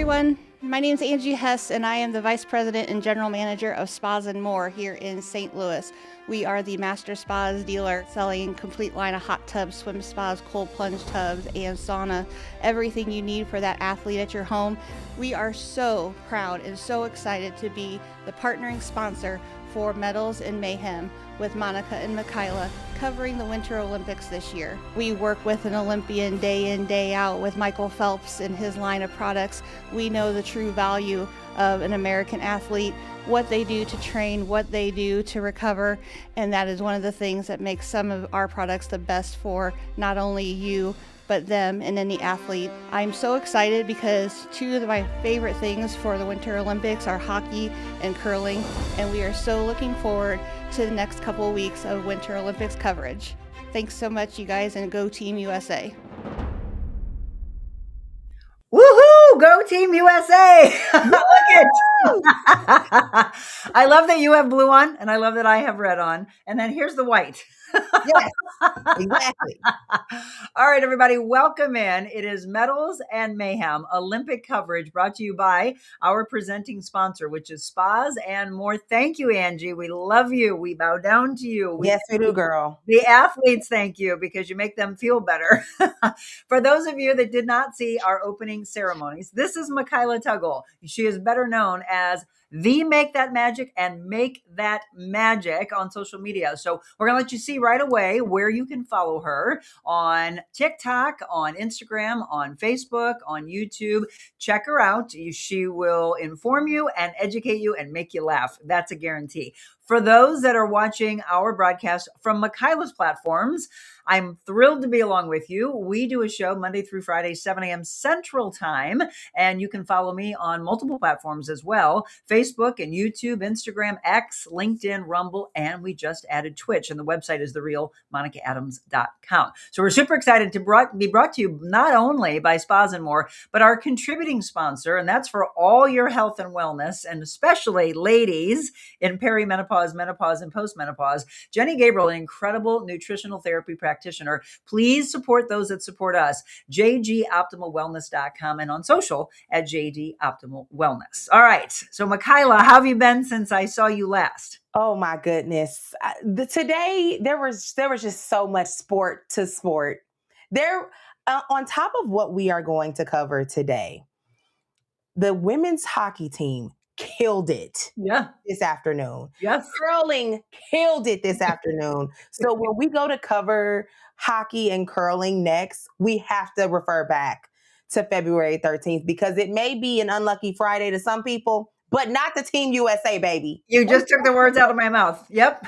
everyone. My name is Angie Hess, and I am the Vice President and General Manager of Spas and More here in St. Louis. We are the master spas dealer selling complete line of hot tubs, swim spas, cold plunge tubs, and sauna. Everything you need for that athlete at your home. We are so proud and so excited to be the partnering sponsor for Medals Mayhem with Monica and Mikyla, covering the Winter Olympics this year. We work with an Olympian day in, day out with Michael Phelps and his line of products. We know the true value of an American athlete, what they do to train, what they do to recover, and that is one of the things that makes some of our products the best for not only you, but them and any athlete. I'm so excited because two of my favorite things for the Winter Olympics are hockey and curling, and we are so looking forward to the next couple of weeks of Winter Olympics coverage. Thanks so much, you guys, and go Team USA. Woohoo! Go Team USA! Look it! I love that you have blue on, and I love that I have red on. And then here's the white. Yes, exactly. All right, everybody, welcome in. It is Medals and Mayhem Olympic coverage brought to you by our presenting sponsor, which is Spas and More. Thank you, Angie. We love you. We bow down to you. Yes, we do, girl. The athletes thank you because you make them feel better. For those of you that did not see our opening ceremonies, this is Mikyla Tuggle. She is better known as the Make That Magic and Make That Magic on social media. So we're going to let you see right away where you can follow her on TikTok, on Instagram, on Facebook, on YouTube. Check her out. She will inform you and educate you and make you laugh. That's a guarantee. For those that are watching our broadcast from Mikyla's platforms, I'm thrilled to be along with you. We do a show Monday through Friday, 7 a.m. Central Time, and you can follow me on multiple platforms as well, Facebook and YouTube, Instagram, X, LinkedIn, Rumble, and we just added Twitch, and the website is therealmonicaadams.com. So we're super excited to be brought to you not only by Spas and More, but our contributing sponsor, and that's for all your health and wellness, and especially ladies in perimenopause, menopause, and postmenopause. Jenny Gabriel, an incredible nutritional therapy practitioner. Please support those that support us. JGOptimalWellness.com and on social at JD Optimal Wellness. All right. So Mikyla, how have you been since I saw you last? Oh my goodness. Today there was just so much sport. There, on top of what we are going to cover today, the women's hockey team killed it this afternoon. Yes. Curling killed it this afternoon. So when we go to cover hockey and curling next, we have to refer back to February 13th because it may be an unlucky Friday to some people, but not the Team USA, baby. You just took the words out of my mouth. Yep.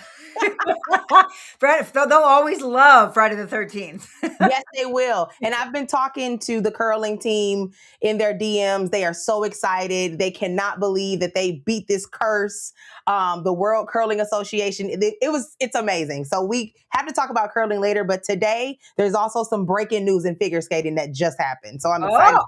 They'll always love Friday the 13th. Yes, they will. And I've been talking to the curling team in their DMs. They are so excited. They cannot believe that they beat this curse. The World Curling Association. It's amazing. So we have to talk about curling later, but today there's also some breaking news in figure skating that just happened. So I'm excited.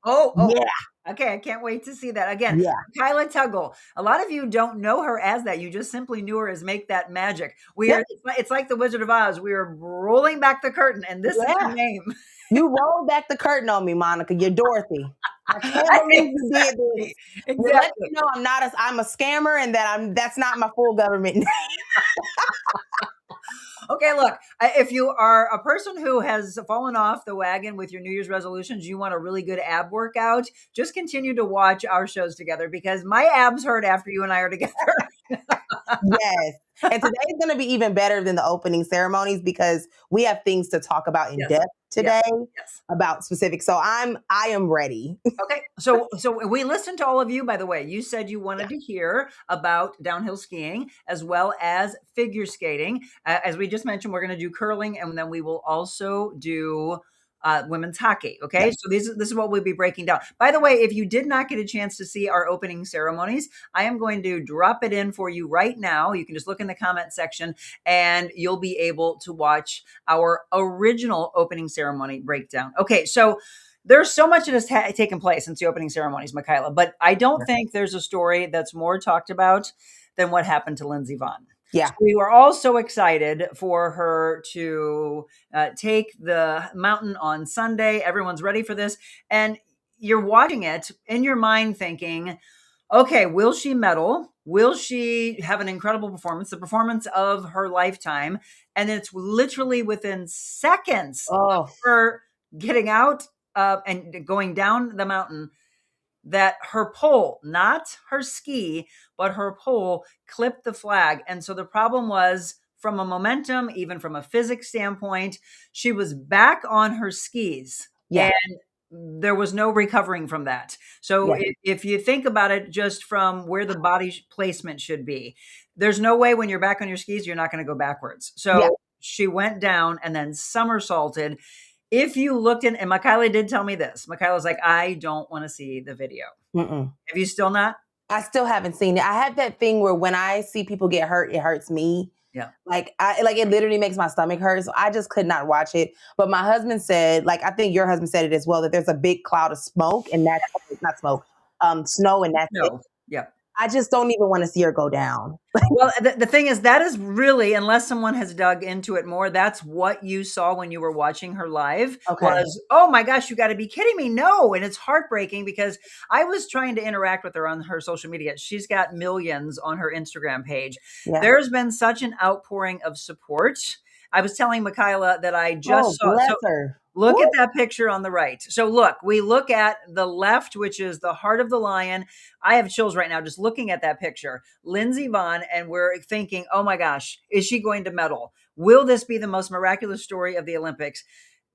Yeah. Okay, I can't wait to see that. Again, Mikyla Tuggle. A lot of you don't know her as that. You just simply knew her as Make That Magic. It's like the Wizard of Oz. We are rolling back the curtain, and this is her name. You rolled back the curtain on me, Monica. You're Dorothy. I can't believe you did this. Exactly. Let me know I'm a scammer and that's not my full government name. Okay, look, if you are a person who has fallen off the wagon with your New Year's resolutions, you want a really good ab workout, just continue to watch our shows together because my abs hurt after you and I are together. Yes. And today is going to be even better than the opening ceremonies because we have things to talk about in depth today about specifics. So I am ready. Okay. So we listened to all of you, by the way. You said you wanted to hear about downhill skiing as well as figure skating. As we just mentioned, we're going to do curling and then we will also do women's hockey. Okay. Yes. So this is what we'll be breaking down. By the way, if you did not get a chance to see our opening ceremonies, I am going to drop it in for you right now. You can just look in the comment section and you'll be able to watch our original opening ceremony breakdown. Okay. So there's so much that has taken place since the opening ceremonies, Mikyla, but I don't think there's a story that's more talked about than what happened to Lindsey Vonn. Yeah. So we were all so excited for her to take the mountain on Sunday. Everyone's ready for this. And you're watching it in your mind thinking, okay, will she medal? Will she have an incredible performance, the performance of her lifetime? And it's literally within seconds of Oh, her getting out and going down the mountain that her pole, not her ski, but her pole clipped the flag. And so the problem was, from a momentum, even from a physics standpoint, she was back on her skis. yeah, And there was no recovering from that. So yeah, if you think about it just from where the body placement should be, there's no way when you're back on your skis, you're not going to go backwards. yeah. So she went down and then somersaulted. If you looked in, and Mikyla did tell me this, Mikyla's like, I don't want to see the video. Mm-mm. Have you still not? I still haven't seen it. I have that thing where when I see people get hurt, it hurts me. Yeah. Like it literally makes my stomach hurt. So I just could not watch it. But my husband said, like I think your husband said it as well, that there's a big cloud of smoke and that's not smoke, snow, and that's it. No. Yeah. I just don't even want to see her go down. Well, the thing is, that is really, unless someone has dug into it more, that's what you saw when you were watching her live. Okay. Was, oh my gosh, you got to be kidding me. No. And it's heartbreaking because I was trying to interact with her on her social media. She's got millions on her Instagram page. Yeah. There's been such an outpouring of support. I was telling Mikyla that I just saw. Bless So her. look Woo. at that picture on the right. So look, we look at the left, which is the heart of the lion. I have chills right now just looking at that picture. Lindsey Vonn, and we're thinking, oh my gosh, is she going to medal? Will this be the most miraculous story of the Olympics?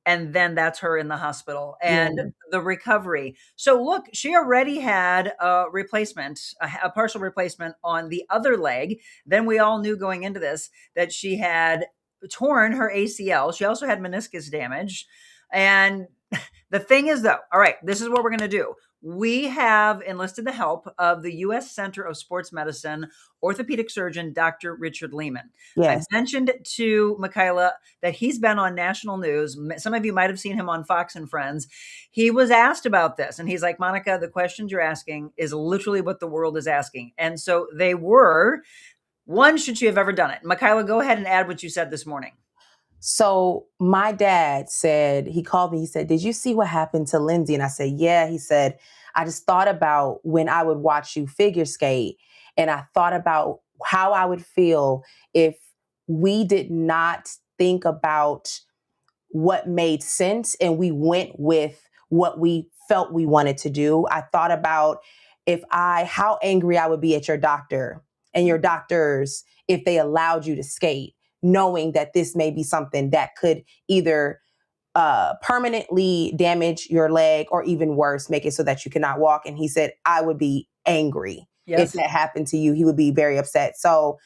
And then that's her in the hospital and the recovery. So look, she already had a replacement, a partial replacement on the other leg. Then we all knew going into this that she had torn her ACL. She also had meniscus damage. And the thing is, though, all right, this is what we're going to do. We have enlisted the help of the U.S. Center of Sports Medicine orthopedic surgeon, Dr. Richard Lehman. Yes. I mentioned to Mikyla that he's been on national news. Some of you might have seen him on Fox and Friends. He was asked about this, and he's like, Monica, the questions you're asking is literally what the world is asking. And so they were, one, should she have ever done it? Mikyla, go ahead and add what you said this morning. So my dad said, he called me, he said, did you see what happened to Lindsey? And I said, yeah. He said, I just thought about when I would watch you figure skate, and I thought about how I would feel if we did not think about what made sense and we went with what we felt we wanted to do. I thought about how angry I would be at your doctor and your doctors if they allowed you to skate, knowing that this may be something that could either permanently damage your leg or even worse, make it so that you cannot walk. And he said, I would be angry if that happened to you. He would be very upset. So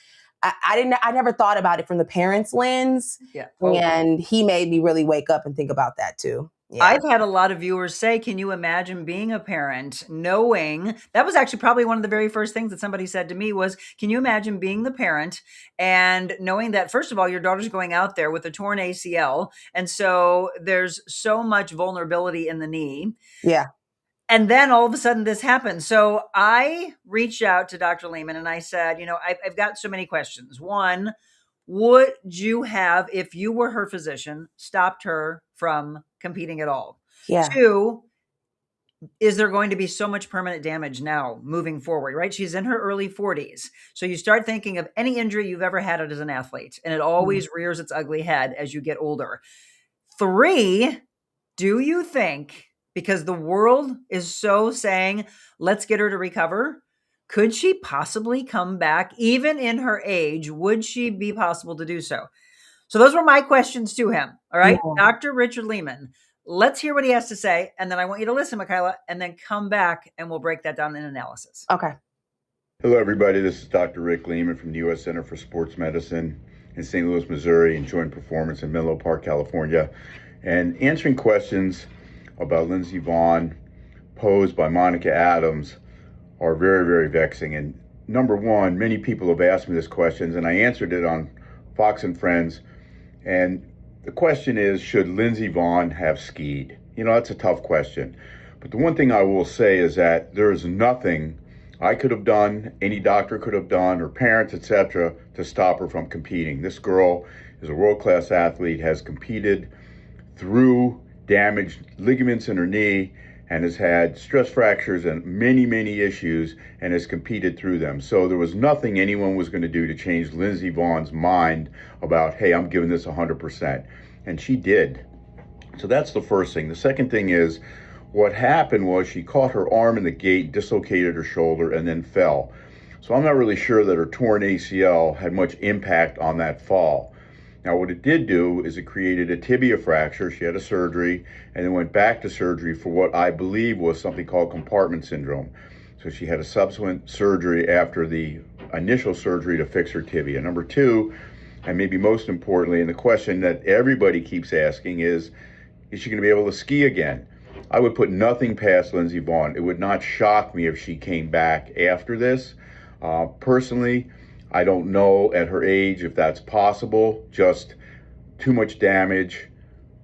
I never thought about it from the parents' lens. Yeah. And he made me really wake up and think about that too. Yeah. I've had a lot of viewers say, can you imagine being a parent knowing, that was actually probably one of the very first things that somebody said to me was, can you imagine being the parent and knowing that, first of all, your daughter's going out there with a torn ACL. And so there's so much vulnerability in the knee. Yeah. And then all of a sudden this happened. So I reached out to Dr. Lehman and I said, I've got so many questions. One, would you have, if you were her physician, stopped her from competing at all? Yeah. Two, is there going to be so much permanent damage now moving forward, right? She's in her early 40s. So you start thinking of any injury you've ever had as an athlete, and it always rears its ugly head as you get older. Three, do you think, because the world is so saying, let's get her to recover, could she possibly come back even in her age? Would she be possible to do so? So those were my questions to him. All right. Yeah. Dr. Richard Lehman, let's hear what he has to say. And then I want you to listen, Mikyla, and then come back and we'll break that down in analysis. Okay. Hello, everybody. This is Dr. Rick Lehman from the U.S. Center for Sports Medicine in St. Louis, Missouri, and Joint Performance in Menlo Park, California, and answering questions about Lindsey Vonn posed by Monica Adams are very, very vexing. And number one, many people have asked me this question, and I answered it on Fox and Friends. And the question is, should Lindsey Vonn have skied? That's a tough question. But the one thing I will say is that there is nothing I could have done, any doctor could have done, or parents, etc., to stop her from competing. This girl is a world-class athlete, has competed through damaged ligaments in her knee, and has had stress fractures and many, many issues and has competed through them. So there was nothing anyone was going to do to change Lindsey Vonn's mind about, hey, I'm giving this 100%. And she did. So that's the first thing. The second thing is, what happened was she caught her arm in the gate, dislocated her shoulder, and then fell. So I'm not really sure that her torn ACL had much impact on that fall. Now, what it did do is it created a tibia fracture. She had a surgery and then went back to surgery for what I believe was something called compartment syndrome. So she had a subsequent surgery after the initial surgery to fix her tibia. Number two, and maybe most importantly, and the question that everybody keeps asking is she going to be able to ski again? I would put nothing past Lindsey Vonn. It would not shock me if she came back after this. Personally, I don't know at her age if that's possible. Just too much damage,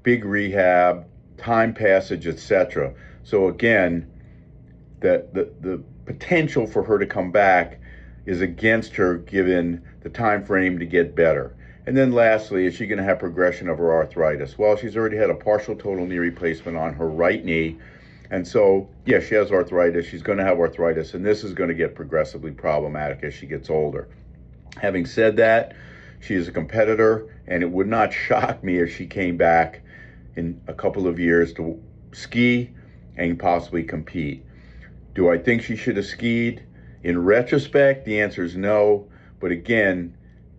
big rehab, time passage, etc. So again, the potential for her to come back is against her given the time frame to get better. And then lastly, is she going to have progression of her arthritis? Well, she's already had a partial total knee replacement on her right knee. And so, yeah, she has arthritis. She's going to have arthritis, and this is going to get progressively problematic as she gets older. Having said that, she is a competitor, and it would not shock me if she came back in a couple of years to ski and possibly compete. Do I think she should have skied? In retrospect, the answer is no. But again,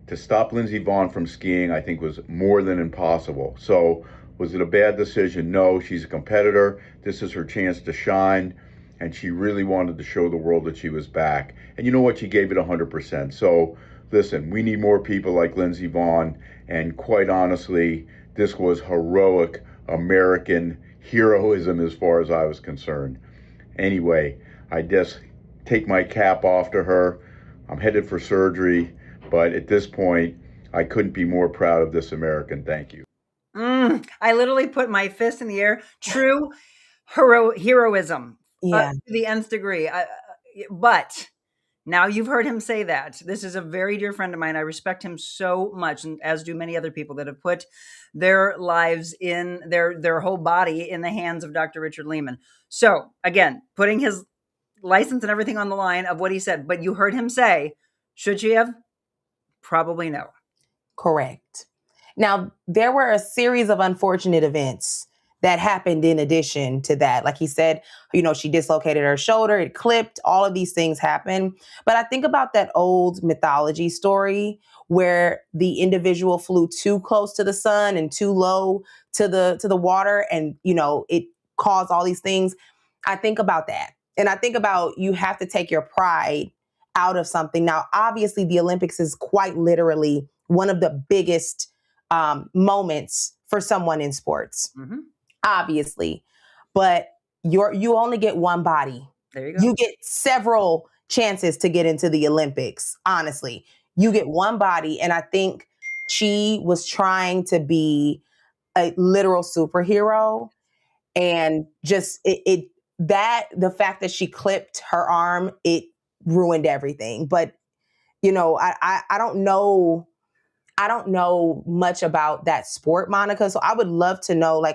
to stop Lindsey Vonn from skiing, I think was more than impossible. So was it a bad decision? No, she's a competitor. This is her chance to shine. And she really wanted to show the world that she was back. And you know what? She gave it 100%. So listen, we need more people like Lindsey Vonn. And quite honestly, this was heroic American heroism as far as I was concerned. Anyway, I just take my cap off to her. I'm headed for surgery. But at this point, I couldn't be more proud of this American. Thank you. I literally put my fist in the air. True heroism. Yeah. To the nth degree. But now you've heard him say that. This is a very dear friend of mine. I respect him so much, and as do many other people that have put their lives in their whole body in the hands of Dr. Richard Lehman. So again, putting his license and everything on the line of what he said. But you heard him say, should she have? Probably no. Correct. Now, there were a series of unfortunate events that happened in addition to that. Like he said, she dislocated her shoulder, it clipped, all of these things happened. But I think about that old mythology story where the individual flew too close to the sun and too low to the water, and it caused all these things. I think about that. And I think about, you have to take your pride out of something. Now, obviously, the Olympics is quite literally one of the biggest moments for someone in sports, obviously. But you only get one body. There you go. You get several chances to get into the Olympics, honestly. You get one body, and I think she was trying to be a literal superhero, and just the fact that she clipped her arm, it ruined everything. But I don't know much about that sport, Monica. So I would love to know,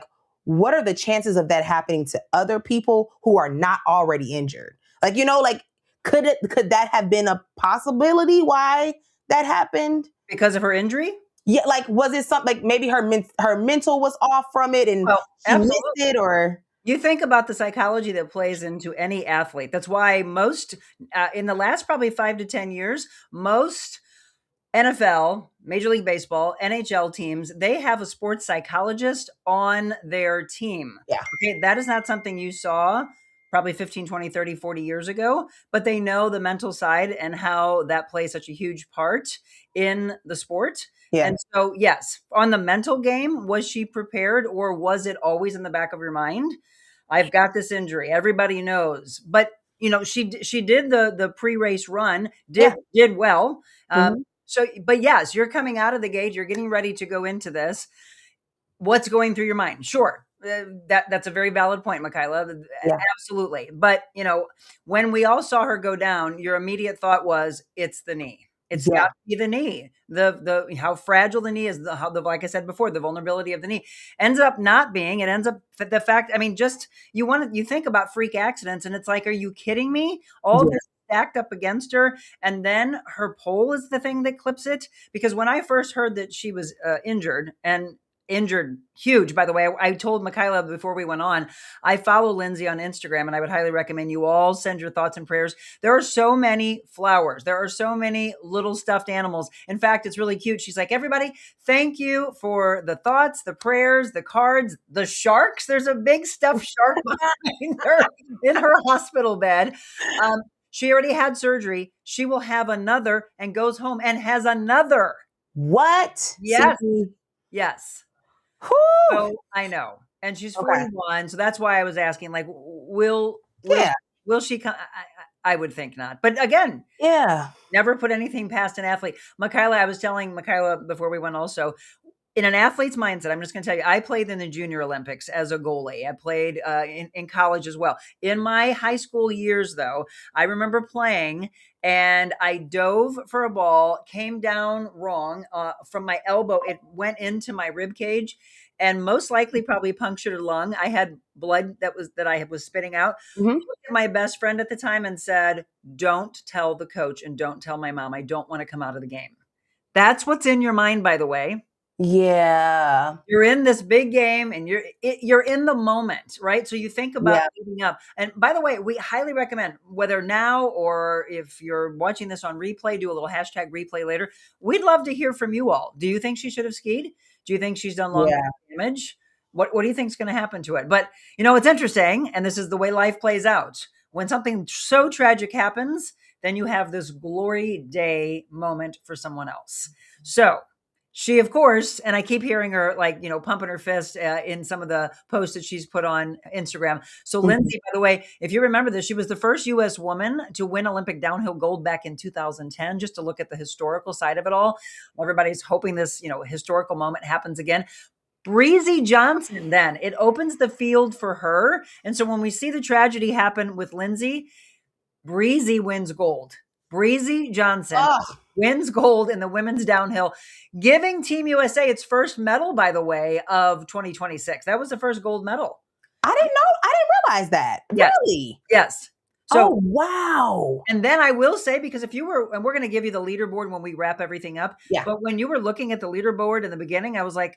what are the chances of that happening to other people who are not already injured? Could that have been a possibility why that happened? Because of her injury? Yeah, was it something maybe her mental was off from it and she missed it, or? You think about the psychology that plays into any athlete. That's why most, in the last probably 5 to 10 years, most NFL, Major League Baseball, NHL teams, they have a sports psychologist on their team. Yeah. Okay, that is not something you saw probably 15, 20, 30, 40 years ago, but they know the mental side and how that plays such a huge part in the sport. Yeah. And so, yes, on the mental game, was she prepared, or was it always in the back of your mind? I've got this injury. Everybody knows. But, she did the pre-race run, did well. But yes, you're coming out of the gate. You're getting ready to go into this. What's going through your mind? Sure. That's a very valid point, Mikyla. Yeah. Absolutely. But, when we all saw her go down, your immediate thought was, it's the knee. It's got to be the knee. The how fragile the knee is, like I said before, the vulnerability of the knee ends up not being. It ends up the fact. I mean, just you think about freak accidents, and it's like, are you kidding me? All this stacked up against her, and then her pole is the thing that clips it. Because when I first heard that she was injured huge, by the way, I told Mikyla before we went on, I follow Lindsey on Instagram, and I would highly recommend you all send your thoughts and prayers. There are so many flowers. There are so many little stuffed animals. In fact, it's really cute. She's like, everybody, thank you for the thoughts, the prayers, the cards, the sharks. There's a big stuffed shark behind her in her hospital bed. She already had surgery. She will have another and goes home and has another. What? Yes. See? Yes. Whew. So I know. And she's 41. So that's why I was asking, like, will she come? I would think not. But again, never put anything past an athlete. Mikyla, I was telling Mikyla before we went also, in an athlete's mindset, I'm just going to tell you, I played in the Junior Olympics as a goalie. I played in college as well. In my high school years, though, I remember playing, and I dove for a ball, came down wrong from my elbow. It went into my rib cage, and most likely probably punctured a lung. I had blood that I was spitting out. I looked at my best friend at the time and said, "Don't tell the coach and don't tell my mom. I don't want to come out of the game." That's what's in your mind, by the way. Yeah. You're in this big game and you're in the moment, right? So you think about leading up. And by the way, we highly recommend, whether now or if you're watching this on replay, do a little hashtag replay later. We'd love to hear from you all. Do you think she should have skied? Do you think she's done long damage? What do you think is going to happen to it? But it's interesting. And this is the way life plays out. When something so tragic happens, then you have this glory day moment for someone else. So she, of course, and I keep hearing her pumping her fist in some of the posts that she's put on Instagram. So Lindsey, by the way, if you remember this, she was the first U.S. woman to win Olympic downhill gold back in 2010, just to look at the historical side of it all. Everybody's hoping this, historical moment happens again. Breezy Johnson, then it opens the field for her. And so when we see the tragedy happen with Lindsey, Breezy wins gold. Breezy Johnson wins gold in the women's downhill, giving Team USA its first medal, by the way, of 2026. That was the first gold medal. I didn't know. I didn't realize that. Yes. Really? Yes. So, wow. And then I will say, because if you were, and we're going to give you the leaderboard when we wrap everything up. Yeah. But when you were looking at the leaderboard in the beginning, I was like,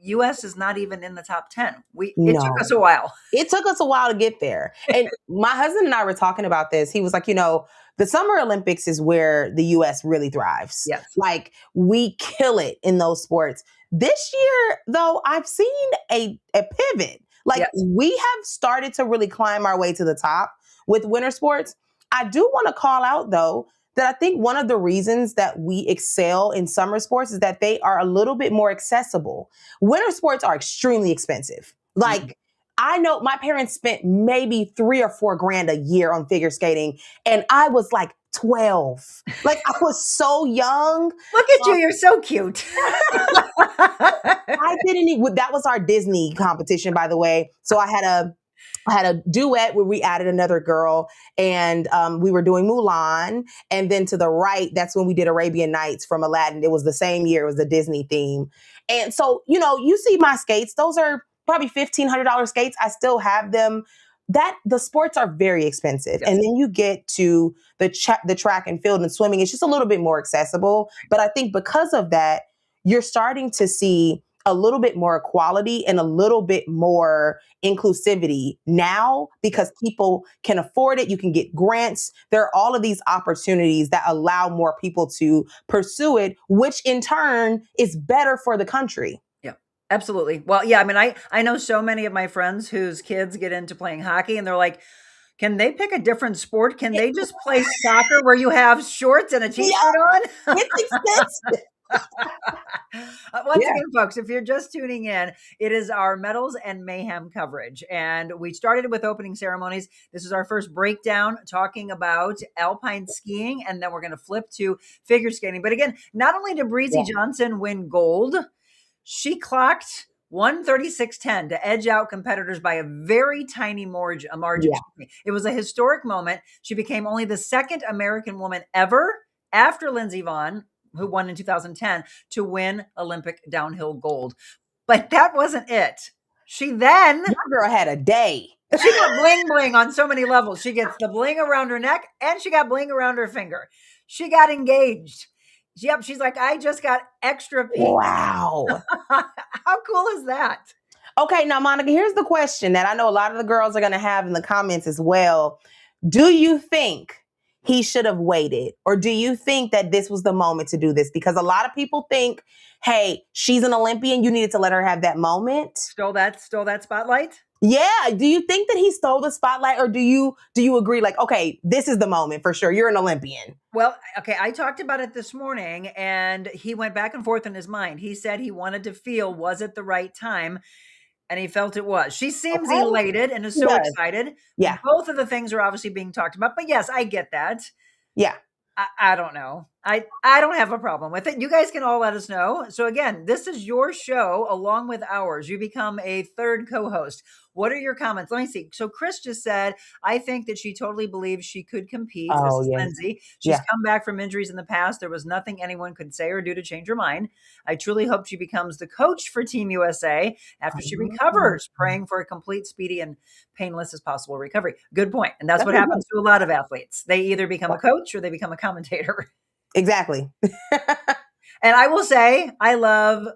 U.S. is not even in the top 10. It took us a while. It took us a while to get there. And my husband and I were talking about this. He was like, the Summer Olympics is where the U.S. really thrives. Yes. Like, we kill it in those sports. This year, though, I've seen a pivot. Like, we have started to really climb our way to the top with winter sports. I do want to call out, though, that I think one of the reasons that we excel in summer sports is that they are a little bit more accessible. Winter sports are extremely expensive. Like, I know my parents spent maybe $3,000 or $4,000 a year on figure skating, and I was like 12. Like, I was so young. Look at you, you're so cute. I didn't even, that was our Disney competition, by the way. So I had a duet where we added another girl, and we were doing Milan. And then to the right, that's when we did Arabian Nights from Aladdin. It was the same year. It was the Disney theme. And so, you see my skates. Those are probably $1,500 skates. I still have them. The sports are very expensive. Yes. And then you get to the track and field and swimming. It's just a little bit more accessible. But I think because of that, you're starting to see a little bit more equality and a little bit more inclusivity now because people can afford it. You can get grants. There are all of these opportunities that allow more people to pursue it, which in turn is better for the country. Yeah, absolutely. Well, yeah, I mean, I know so many of my friends whose kids get into playing hockey and they're like, can they pick a different sport? Can they just play soccer where you have shorts and a t-shirt on? It's expensive. Once again, folks, if you're just tuning in, it is our Medals and Mayhem coverage. And we started with opening ceremonies. This is our first breakdown talking about alpine skiing. And then we're going to flip to figure skating. But again, not only did Breezy Johnson win gold, she clocked 136.10 to edge out competitors by a very tiny margin. It was a historic moment. She became only the second American woman ever after Lindsey Vonn, who won in 2010, to win Olympic downhill gold. But that wasn't it. She then That girl had a day. she got bling bling on so many levels. She gets the bling around her neck and she got bling around her finger. She got engaged. Yep, she's like, I just got extra pink. Wow. How cool is that? Okay, now, Monica, here's the question that I know a lot of the girls are going to have in the comments as well. Do you think he should have waited? Or do you think that this was the moment to do this? Because a lot of people think, hey, she's an Olympian. You needed to let her have that moment. Stole that spotlight? Yeah. Do you think that he stole the spotlight? Or do you agree, like, okay, this is the moment for sure. You're an Olympian. Well, okay, I talked about it this morning and he went back and forth in his mind. He said he wanted to feel, was it the right time? And he felt it was. She seems elated and is so excited. Yeah. Both of the things are obviously being talked about. But yes, I get that. Yeah. I don't know. I don't have a problem with it. You guys can all let us know. So again, this is your show along with ours. You become a third co-host. What are your comments? Let me see. So Chris just said, I think that she totally believes she could compete. Oh, this is yes. Lindsey. She's come back from injuries in the past. There was nothing anyone could say or do to change her mind. I truly hope she becomes the coach for Team USA after she recovers, praying for a complete, speedy, and painless as possible recovery. Good point. And that's what happens to a lot of athletes. They either become a coach or they become a commentator. Exactly. And I will say, I love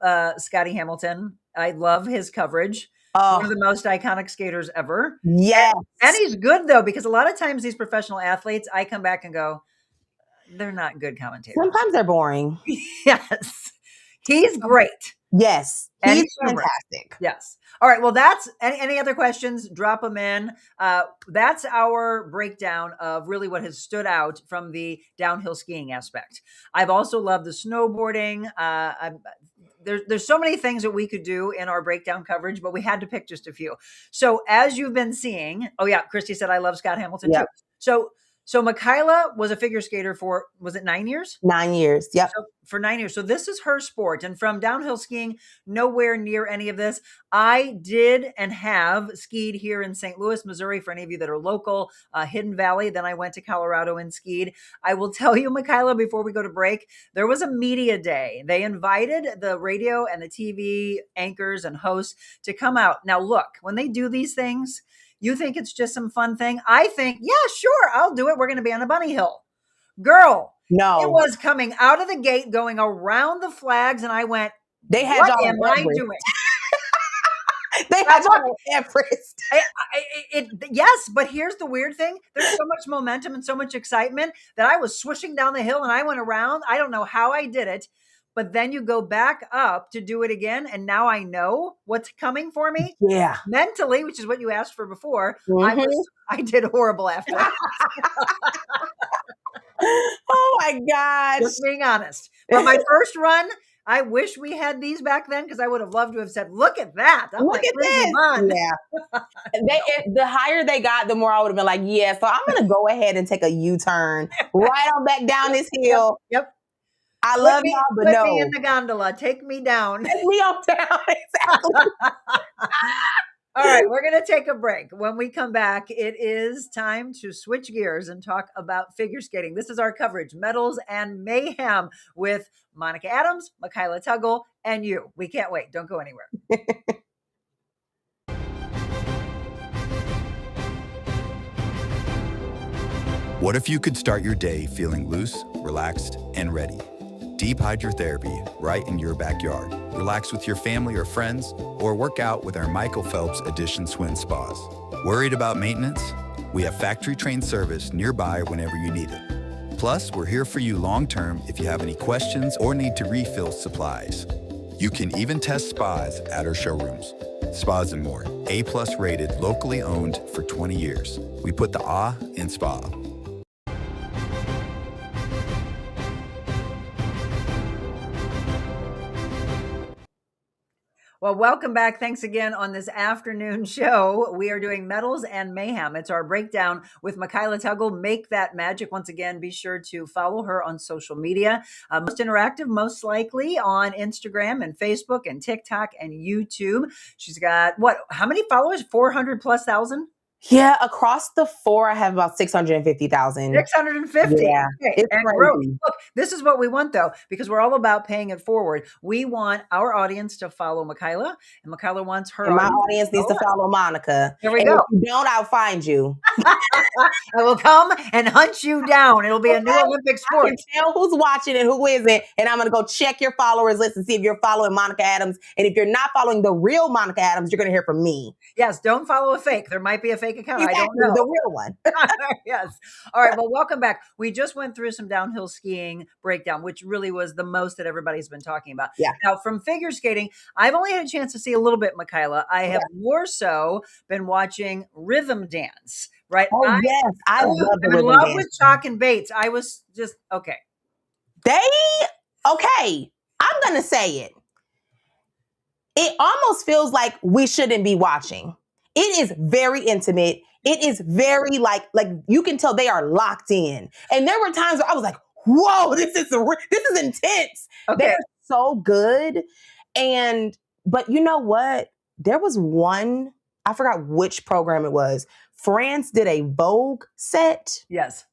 Scotty Hamilton. I love his coverage. One of the most iconic skaters ever. Yes. And he's good, though, because a lot of times these professional athletes, I come back and go, they're not good commentators. Sometimes they're boring. Yes. He's great. Yes. And He's fantastic. Yes. All right. Well, that's any other questions? Drop them in. That's our breakdown of really what has stood out from the downhill skiing aspect. I've also loved the snowboarding. There's so many things that we could do in our breakdown coverage, but we had to pick just a few. So as you've been seeing, oh yeah, Christy said, I love Scott Hamilton too. So Mikyla was a figure skater for, was it 9 years? 9 years. Yep. So for 9 years. So this is her sport. And from downhill skiing, nowhere near any of this. I did and have skied here in St. Louis, Missouri, for any of you that are local, Hidden Valley. Then I went to Colorado and skied. I will tell you, Mikyla, before we go to break, there was a media day. They invited the radio and the TV anchors and hosts to come out. Now, look, when they do these things, you think it's just some fun thing? I think, yeah, sure, I'll do it. We're going to be on a bunny hill. Girl, no. It was coming out of the gate, going around the flags, and I went, they had what am I doing? They had y'all on Everest. Yes, but here's the weird thing. There's so much momentum and so much excitement that I was swishing down the hill and I went around. I don't know how I did it. But then you go back up to do it again. And now I know what's coming for me. Yeah. Mentally, which is what you asked for before. Mm-hmm. I did horrible after that. Oh my gosh. Just being honest. But my first run, I wish we had these back then because I would have loved to have said, look at that. I'm look like, at this. Yeah. The higher they got, the more I would have been like, yeah, so I'm going to go ahead and take a U-turn right on back down this hill. Yep. I love y'all, but no. Put me in the gondola. Take me down. Take me on down. Exactly. All right, we're going to take a break. When we come back, it is time to switch gears and talk about figure skating. This is our coverage, Medals and Mayhem, with Monica Adams, Mikyla Tuggle, and you. We can't wait. Don't go anywhere. What if you could start your day feeling loose, relaxed, and ready? Deep hydrotherapy right in your backyard. Relax with your family or friends, or work out with our Michael Phelps Edition Swim Spas. Worried about maintenance? We have factory-trained service nearby whenever you need it. Plus, we're here for you long-term if you have any questions or need to refill supplies. You can even test spas at our showrooms. Spas and More, A+ rated, locally owned for 20 years. We put the ah in spa. Well, welcome back. Thanks again on this afternoon show. We are doing Medals and Mayhem. It's our breakdown with Mikyla Tuggle. Make that magic. Once again, be sure to follow her on social media. Most interactive, most likely on Instagram and Facebook and TikTok and YouTube. She's got, how many followers? 400 plus thousand? Yeah, across the four, I have about 650,000. 650. Yeah, Okay. it's And crazy. growth. Look, this is what we want though, because we're all about paying it forward. We want our audience to follow Mikyla, and Mikyla wants her And my audience audience needs to follow Monica. There we And go. if you don't, I'll find you. I will come and hunt you down. It'll be a new Olympic I sport. can tell who's watching and who isn't, and I'm going to go check your followers list and see if you're following Monica Adams. And if you're not following the real Monica Adams, you're going to hear from me. Yes, don't follow a fake. There might be a fake account. Exactly, I don't know. the real one. Yes. All right. Well, welcome back. We just went through some downhill skiing breakdown, which really was the most that everybody's been talking about. Yeah. Now, from figure skating, I've only had a chance to see a little bit, Mikyla. I have more so been watching rhythm dance. Right. Oh, yes. I love the I'm in rhythm love dance. with Chalk and Bates. I was just okay. Okay, I'm going to say it. It almost feels like we shouldn't be watching. It is very intimate. It is very like you can tell they are locked in. And there were times where I was like, whoa, this is intense. Okay. They're so good. But you know what? There was one, I forgot which program it was. France did a Vogue set. Yes.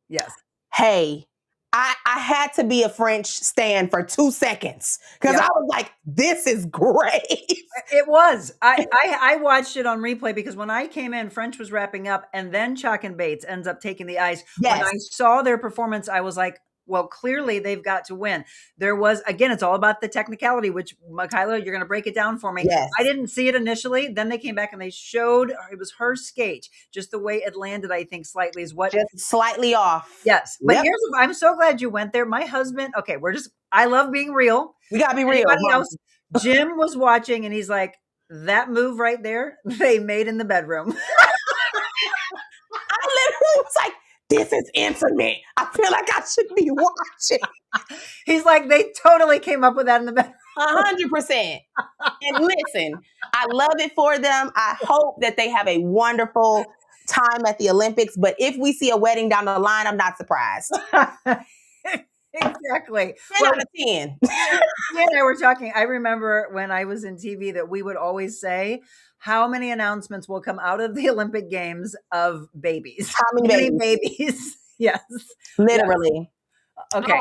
Yes. Hey, I had to be a French stan for 2 seconds because I was like, this is great. It was. I watched it on replay because when I came in, French was wrapping up and then Chalk and Bates ends up taking the ice. Yes. When I saw their performance, I was like, well, clearly they've got to win. There was, again, it's all about the technicality, which Mikyla, you're going to break it down for me. Yes. I didn't see it initially. Then they came back and they showed it was her skate. Just the way it landed, I think, slightly is what. Just slightly off. Yes. But I'm so glad you went there. My husband, okay, I love being real. We got to be real. Anybody else? Jim was watching and he's like, that move right there, they made in the bedroom. I literally was like, this is intimate. I feel like I should be watching. He's like, they totally came up with that in the bedroom. 100%. And listen, I love it for them. I hope that they have a wonderful time at the Olympics. But if we see a wedding down the line, I'm not surprised. Exactly. 10 out of 10. He and I were talking. I remember when I was in TV that we would always say, how many announcements will come out of the Olympic Games of babies? How many babies? Yes. Literally. Okay.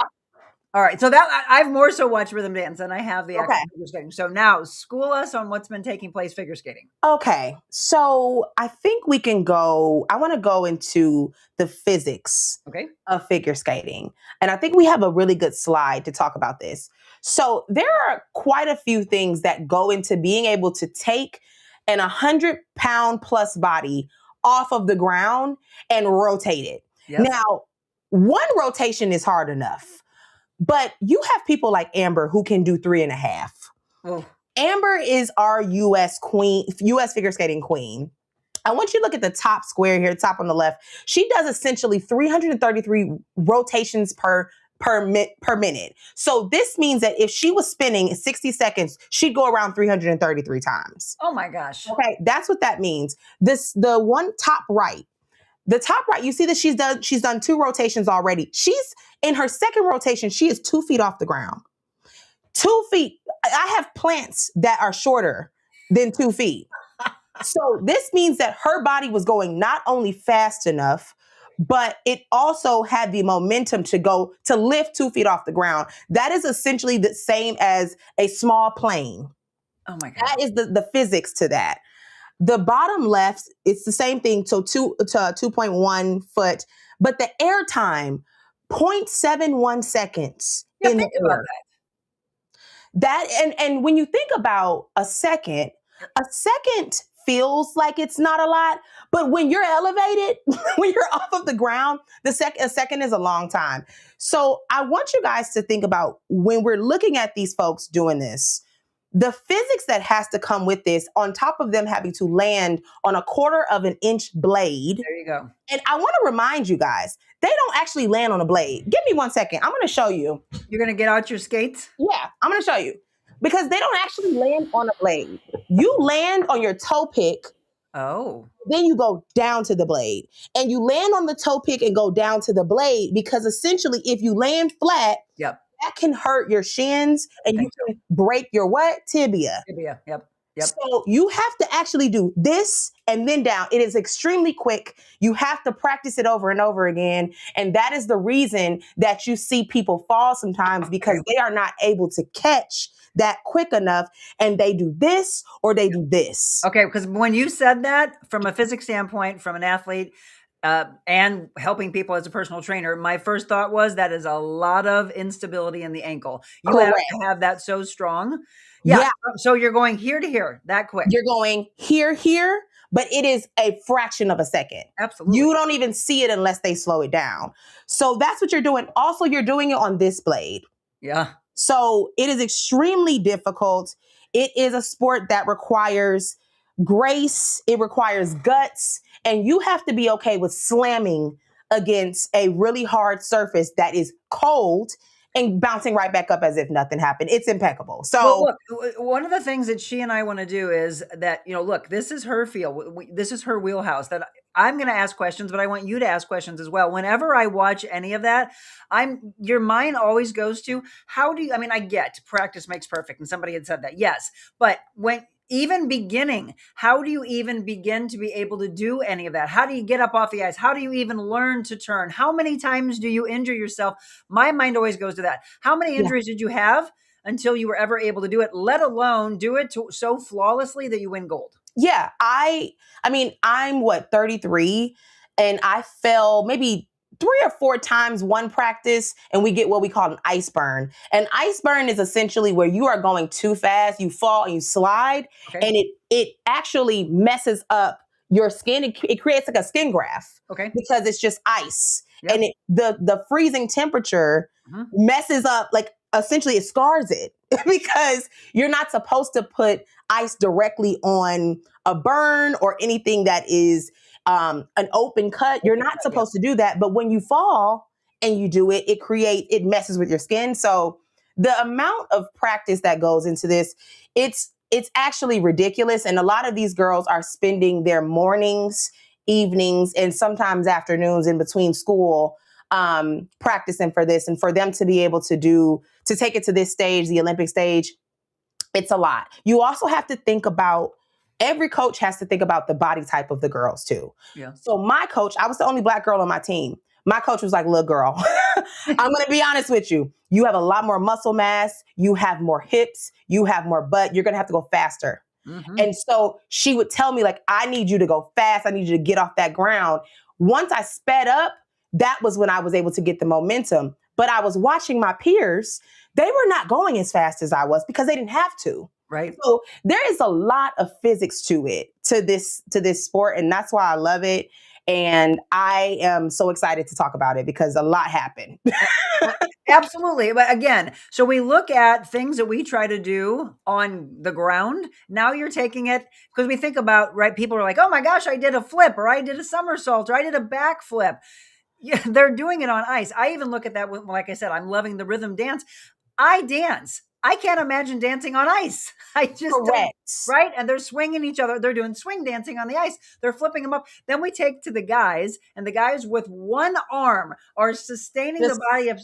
All right. So that I've more so watched rhythm dance than I have the actual figure skating. So now school us on what's been taking place figure skating. Okay. So I think we can go, I want to go into the physics of figure skating. And I think we have a really good slide to talk about this. So there are quite a few things that go into being able to take an 100-pound plus body off of the ground and rotate it. Yep. Now, one rotation is hard enough. But you have people like Amber who can do 3.5. Oh. Amber is our U.S. queen, U.S. figure skating queen. I want you to look at the top square here, top on the left. She does essentially 333 rotations per minute. So this means that if she was spinning in 60 seconds, she'd go around 333 times. Oh my gosh. Okay, that's what that means. The one top right. The top right, you see that she's done 2 rotations already. She's in her second rotation, she is 2 feet off the ground. 2 feet. I have plants that are shorter than 2 feet. So this means that her body was going not only fast enough, but it also had the momentum to lift 2 feet off the ground. That is essentially the same as a small plane. Oh my God. That is the physics to that. The bottom left, it's the same thing, so 2.1 foot, but the air time, 0.71 seconds in the air. That and when you think about a second feels like it's not a lot, but when you're elevated, when you're off of the ground, a second is a long time. So I want you guys to think about when we're looking at these folks doing this, the physics that has to come with this, on top of them having to land on a 1/4 inch blade. There you go. And I want to remind you guys, they don't actually land on a blade. Give me 1 second. I'm going to show you. You're going to get out your skates? Yeah, I'm going to show you. Because they don't actually land on a blade. You land on your toe pick. Oh. Then you go down to the blade. And you land on the toe pick and go down to the blade because essentially if you land flat, that can hurt your shins and you can break your what? Tibia. Tibia, yep. So you have to actually do this and then down. It is extremely quick. You have to practice it over and over again. And that is the reason that you see people fall sometimes, because they are not able to catch that quick enough, and they do this or they do this. Okay, because when you said that from a physics standpoint, from an athlete, and helping people as a personal trainer, my first thought was that is a lot of instability in the ankle. You have to have that so strong. Yeah. So you're going here to here that quick. You're going here, but it is a fraction of a second. Absolutely. You don't even see it unless they slow it down. So that's what you're doing. Also, you're doing it on this blade. Yeah. So it is extremely difficult. It is a sport that requires grace. It requires guts. And you have to be okay with slamming against a really hard surface that is cold and bouncing right back up as if nothing happened. It's impeccable. So look, one of the things that she and I want to do is that, look, this is her field. This is her wheelhouse that I'm going to ask questions, but I want you to ask questions as well. Whenever I watch any of that, your mind always goes to I get practice makes perfect. And somebody had said that. Yes. But even beginning, how do you even begin to be able to do any of that? How do you get up off the ice? How do you even learn to turn? How many times do you injure yourself? My mind always goes to that. How many injuries did you have until you were ever able to do it, let alone do it so flawlessly that you win gold? Yeah, I'm 33, and I fell maybe 3 or 4 times one practice, and we get what we call an ice burn. An ice burn is essentially where you are going too fast, you fall and you slide, and it actually messes up your skin. It creates like a skin graft, because it's just ice, and the freezing temperature messes up, like essentially it scars it, because you're not supposed to put ice directly on a burn or anything that is an open cut. You're not supposed to do that. But when you fall and you do it, it messes with your skin. So the amount of practice that goes into this, it's actually ridiculous. And a lot of these girls are spending their mornings, evenings, and sometimes afternoons in between school practicing for this. And for them to be able to take it to this stage, the Olympic stage, it's a lot. You also have to think about, every coach has to think about the body type of the girls too. Yeah. So my coach, I was the only Black girl on my team. My coach was like, look, girl, I'm going to be honest with you. You have a lot more muscle mass. You have more hips. You have more butt. You're going to have to go faster. Mm-hmm. And so she would tell me, like, I need you to go fast. I need you to get off that ground. Once I sped up, that was when I was able to get the momentum. But I was watching my peers. They were not going as fast as I was because they didn't have to. Right. So there is a lot of physics to this sport. And that's why I love it. And I am so excited to talk about it because a lot happened. Absolutely. But again, so we look at things that we try to do on the ground. Now you're taking it, because we think about, right, people are like, oh my gosh, I did a flip, or I did a somersault, or I did a backflip. Yeah, they're doing it on ice. I even look at that, like I said, I'm loving the rhythm dance. I dance. I can't imagine dancing on ice. I just don't, right? And they're swinging each other. They're doing swing dancing on the ice. They're flipping them up. Then we take to the guys, and the guys with one arm are sustaining the body of,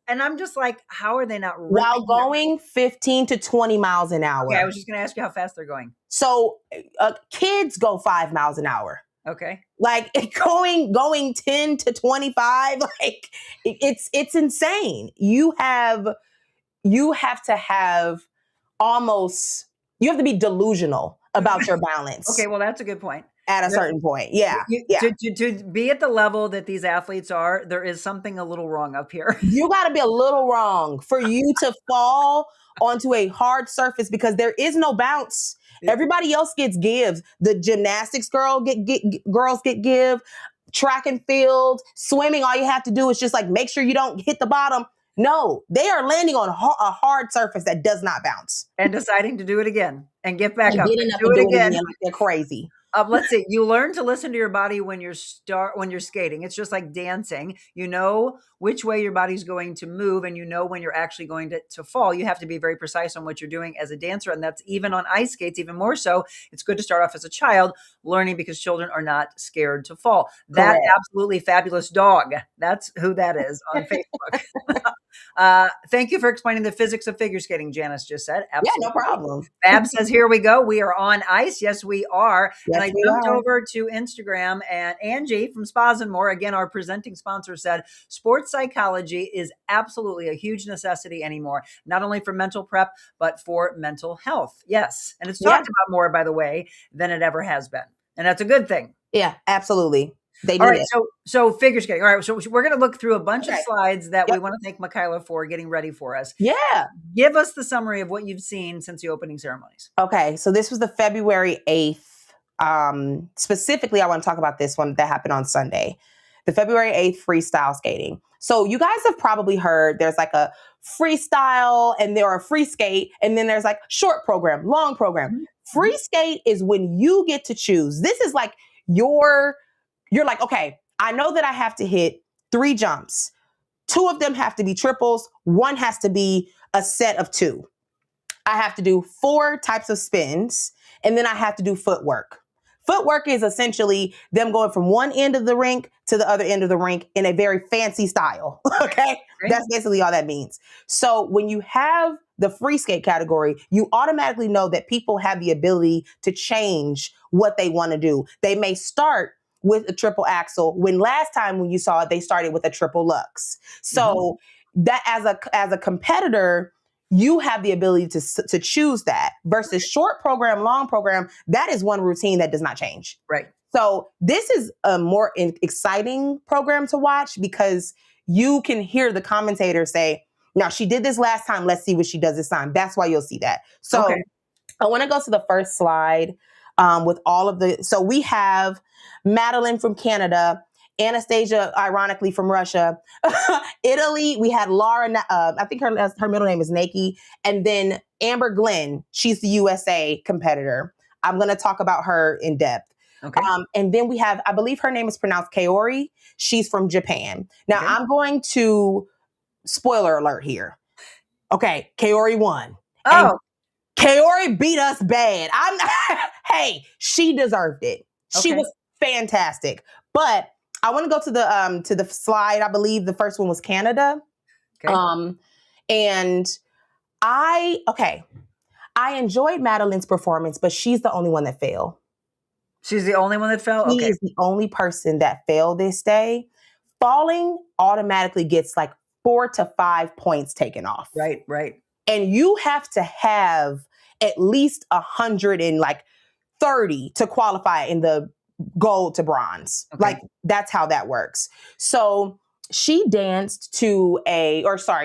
and I'm just like, how are they not while going 15 to 20 miles an hour? Okay, I was just going to ask you how fast they're going. So kids go 5 miles an hour. Okay. Like going 10 to 25, like it's insane. You have to have you have to be delusional about your balance. Okay, well, that's a good point. At a certain point. Yeah. To be at the level that these athletes are, there is something a little wrong up here. You got to be a little wrong for you to fall onto a hard surface, because there is no bounce. Everybody else gets gives. The gymnastics girls get give. Track and field, swimming, all you have to do is just like make sure you don't hit the bottom. No, they are landing on a hard surface that does not bounce. And deciding to do it again and get back up. And do it again. Like they're crazy. Let's see. You learn to listen to your body when you're skating. It's just like dancing. You know which way your body's going to move, and you know when you're actually going to fall. You have to be very precise on what you're doing as a dancer, and that's even on ice skates, even more so. It's good to start off as a child learning, because children are not scared to fall. That absolutely fabulous dog. That's who that is on Facebook. Thank you for explaining the physics of figure skating, Janice just said. Yeah, Absolutely. no problem. Fab says, here we go. We are on ice. Yes, we are. Yes, and I we jumped are. over to Instagram, and Angie from Spas and More, again, our presenting sponsor, said sports psychology is absolutely a huge necessity anymore, not only for mental prep, but for mental health. Yes. And it's talked about more, by the way, than it ever has been. And that's a good thing. Yeah, absolutely. They All need right, it. so figure skating. All right, so we're going to look through a bunch of Okay. slides that we Yep. want to thank Mikyla for getting ready for us. Yeah. Give us the summary of what you've seen since the opening ceremonies. Okay, so this was the February 8th. Specifically, I want to talk about this one that happened on Sunday, the February 8th freestyle skating. So you guys have probably heard there's like a freestyle and there are free skate, and then there's like short program, long program. Mhm. Free skate is when you get to choose. This is like you're like, okay, I know that I have to hit 3 jumps. 2 of them have to be triples. 1 has to be a set of 2. I have to do 4 types of spins, and then I have to do footwork. Footwork is essentially them going from one end of the rink to the other end of the rink in a very fancy style. Okay. Great. That's basically all that means. So when you have the free skate category, you automatically know that people have the ability to change what they want to do. They may start with a triple axel when last time when you saw it, they started with a triple lux. So that as a competitor, you have the ability to choose that versus short program, long program. That is one routine that does not change. Right. So this is a more exciting program to watch because you can hear the commentator say, now she did this last time. Let's see what she does this time. That's why you'll see that. So I want to go to the first slide with all of the, so we have Madeline from Canada, Anastasia, ironically, from Russia. Italy, we had Laura, I think her middle name is Nike. And then Amber Glenn, she's the USA competitor. I'm going to talk about her in depth. Okay. And then we have, I believe her name is pronounced Kaori. She's from Japan. Now, I'm going to, spoiler alert here. Okay, Kaori won. Oh. And Kaori beat us bad. Hey, she deserved it. She was fantastic. But I want to go to the slide. I believe the first one was Canada. Okay. And I enjoyed Madeline's performance, but she's the only one that failed. She's the only one that fell? She is the only person that failed this day. Falling automatically gets like 4 to 5 points taken off. Right, right. And you have to have at least 130 to qualify in the gold to bronze. Okay. Like that's how that works. So she danced to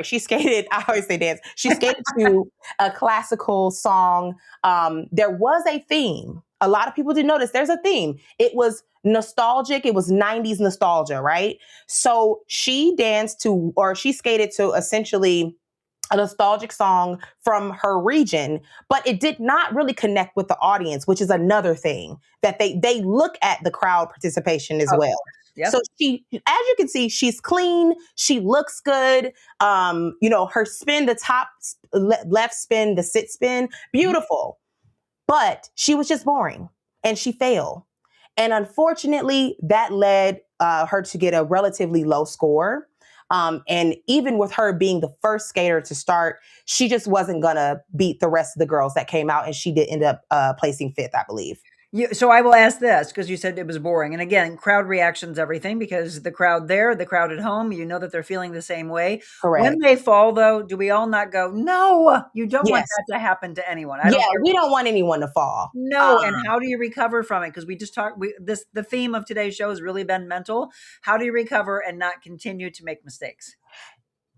she skated, I always say dance. She skated to a classical song. There was a theme. A lot of people didn't notice there's a theme. It was nostalgic. It was 90s nostalgia, right? So she skated to essentially a nostalgic song from her region, but it did not really connect with the audience, which is another thing that they look at the crowd participation as well. Yep. So she, as you can see, she's clean. She looks good. Her spin, the top left spin, the sit spin, beautiful. But she was just boring and she failed. And unfortunately, that led her to get a relatively low score. And even with her being the first skater to start, she just wasn't going to beat the rest of the girls that came out. And she did end up placing 5th, I believe. So I will ask this because you said it was boring. And again, crowd reactions, everything, because the crowd there, the crowd at home, you know that they're feeling the same way. Correct. When they fall, though, do we all not go, no, you don't want that to happen to anyone? We don't want anyone to fall. No. And how do you recover from it? Because we just talked, the theme of today's show has really been mental. How do you recover and not continue to make mistakes?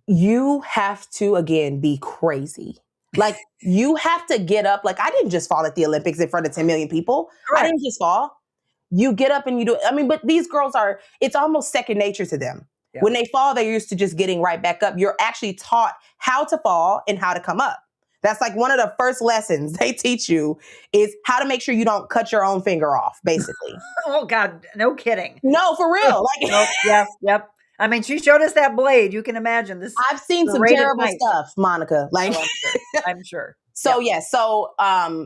You have to, again, be crazy. Like you have to get up. Like I didn't just fall at the Olympics in front of 10 million people. Correct. I didn't just fall. You get up and you do it. I mean, but these girls it's almost second nature to them. Yeah. When they fall, they're used to just getting right back up. You're actually taught how to fall and how to come up. That's like one of the first lessons they teach you is how to make sure you don't cut your own finger off, basically. Oh God, no kidding. No, for real. Nope. Yep. I mean, she showed us that blade. You can imagine this. I've seen some terrible stuff, Monica. Like, I'm sure. So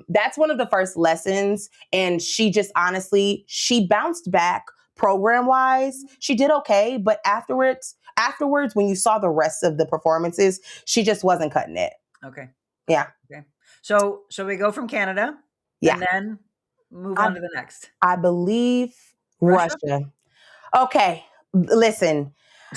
that's one of the first lessons. And she just honestly, she bounced back program wise. She did okay. But afterwards, afterwards, when you saw the rest of the performances, she just wasn't cutting it. Okay. Yeah. Okay. So we go from Canada and then move on to the next. I believe Russia. Okay. Listen,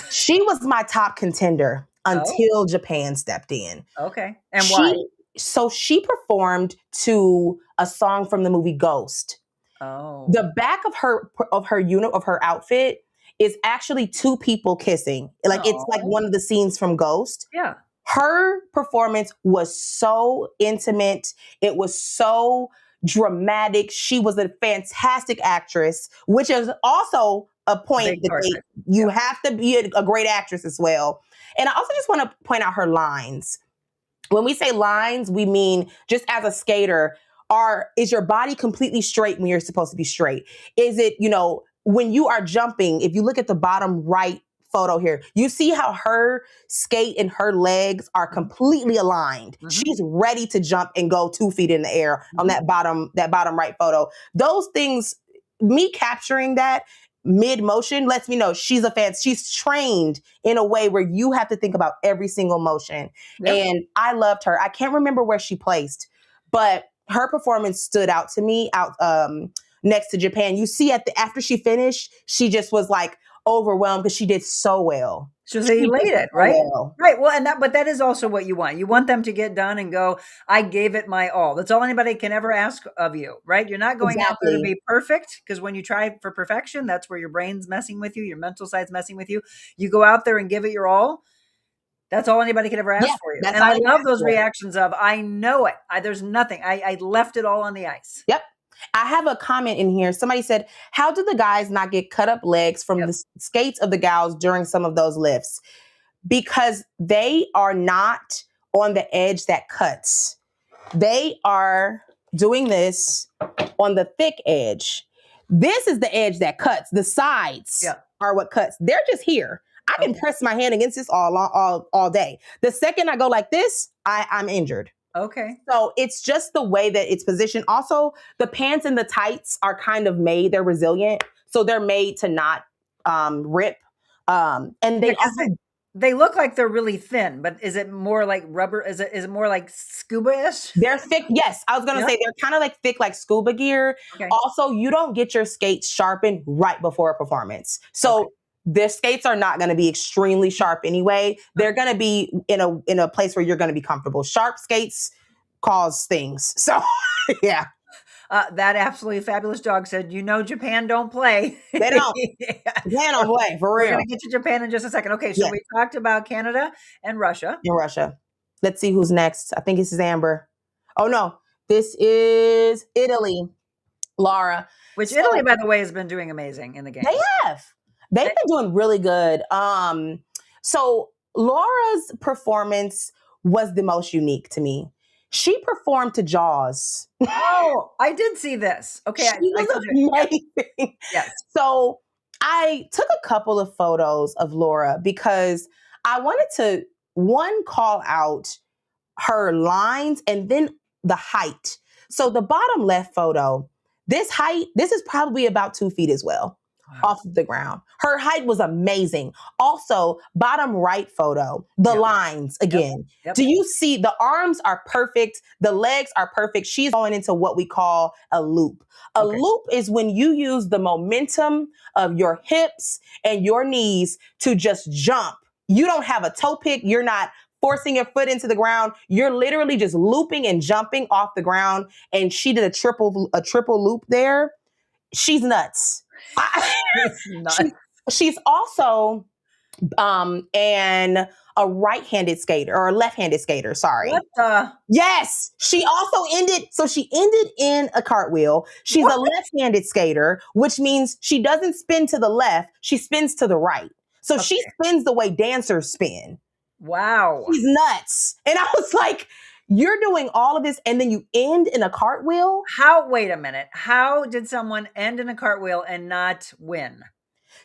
she was my top contender until Japan stepped in. Okay. And why? So she performed to a song from the movie Ghost. Oh. The back of her outfit is actually two people kissing. Like it's like one of the scenes from Ghost. Yeah. Her performance was so intimate. It was so dramatic. She was a fantastic actress, which is also a point that you have to be a great actress as well. And I also just want to point out her lines. When we say lines, we mean just as a skater, is your body completely straight when you're supposed to be straight? Is it, when you are jumping, if you look at the bottom right photo here, you see how her skate and her legs are completely aligned. Mm-hmm. She's ready to jump and go 2 feet in the air on that bottom right photo. Those things, me capturing that mid motion lets me know she's a fan. She's trained in a way where you have to think about every single motion. Yep. And I loved her. I can't remember where she placed, but her performance stood out to me next to Japan. You see after she finished, she just was like overwhelmed because she did so well. She was elated, right? Well. Right. Well, but that is also what you want. You want them to get done and go, I gave it my all. That's all anybody can ever ask of you, right? You're not going out there to be perfect, because when you try for perfection, that's where your brain's messing with you, your mental side's messing with you. You go out there and give it your all. That's all anybody can ever ask for you. And I love those reactions of, I know it. There's nothing. I left it all on the ice. Yep. I have a comment in here. Somebody said, how do the guys not get cut up legs from the skates of the gals during some of those lifts? Because they are not on the edge that cuts. They are doing this on the thick edge. This is the edge that cuts. The sides are what cuts. They're just here. I can press my hand against this all day. The second I go like this, I'm injured. Okay. So it's just the way that it's positioned. Also, the pants and the tights are kind of made. They're resilient. So they're made to not rip. And they look like they're really thin, but is it more like rubber? Is it more like scuba-ish? They're thick. Yes. I was going to say they're kind of like thick, like scuba gear. Okay. Also, you don't get your skates sharpened right before a performance. So their skates are not going to be extremely sharp anyway. They're going to be in a place where you're going to be comfortable. Sharp skates cause things. So, yeah. That absolutely fabulous dog said, Japan don't play. They don't. Japan don't play, for real. We're going to get to Japan in just a second. Okay, so we talked about Canada and Russia. Let's see who's next. I think this is Amber. Oh, no. This is Italy. Laura. Which Italy, by the way, has been doing amazing in the game. They have. They've been doing really good. So Laura's performance was the most unique to me. She performed to Jaws. Oh, I did see this. Okay. She was amazing. Yes. So I took a couple of photos of Laura because I wanted to, call out her lines and then the height. So the bottom left photo, this is probably about 2 feet as well. Wow. Off of the ground. Her height was amazing. Also, bottom right photo, the lines again. Yep. Do you see the arms are perfect? The legs are perfect. She's going into what we call a loop. A loop is when you use the momentum of your hips and your knees to just jump. You don't have a toe pick. You're not forcing your foot into the ground. You're literally just looping and jumping off the ground. And she did a triple loop there. She's nuts. She's also a right-handed skater or a left-handed skater. Sorry. What the? Yes. She ended in a cartwheel. She's a left-handed skater, which means she doesn't spin to the left. She spins to the right. So she spins the way dancers spin. Wow. She's nuts. And I was like, you're doing all of this and then you end in a cartwheel? Wait a minute. How did someone end in a cartwheel and not win?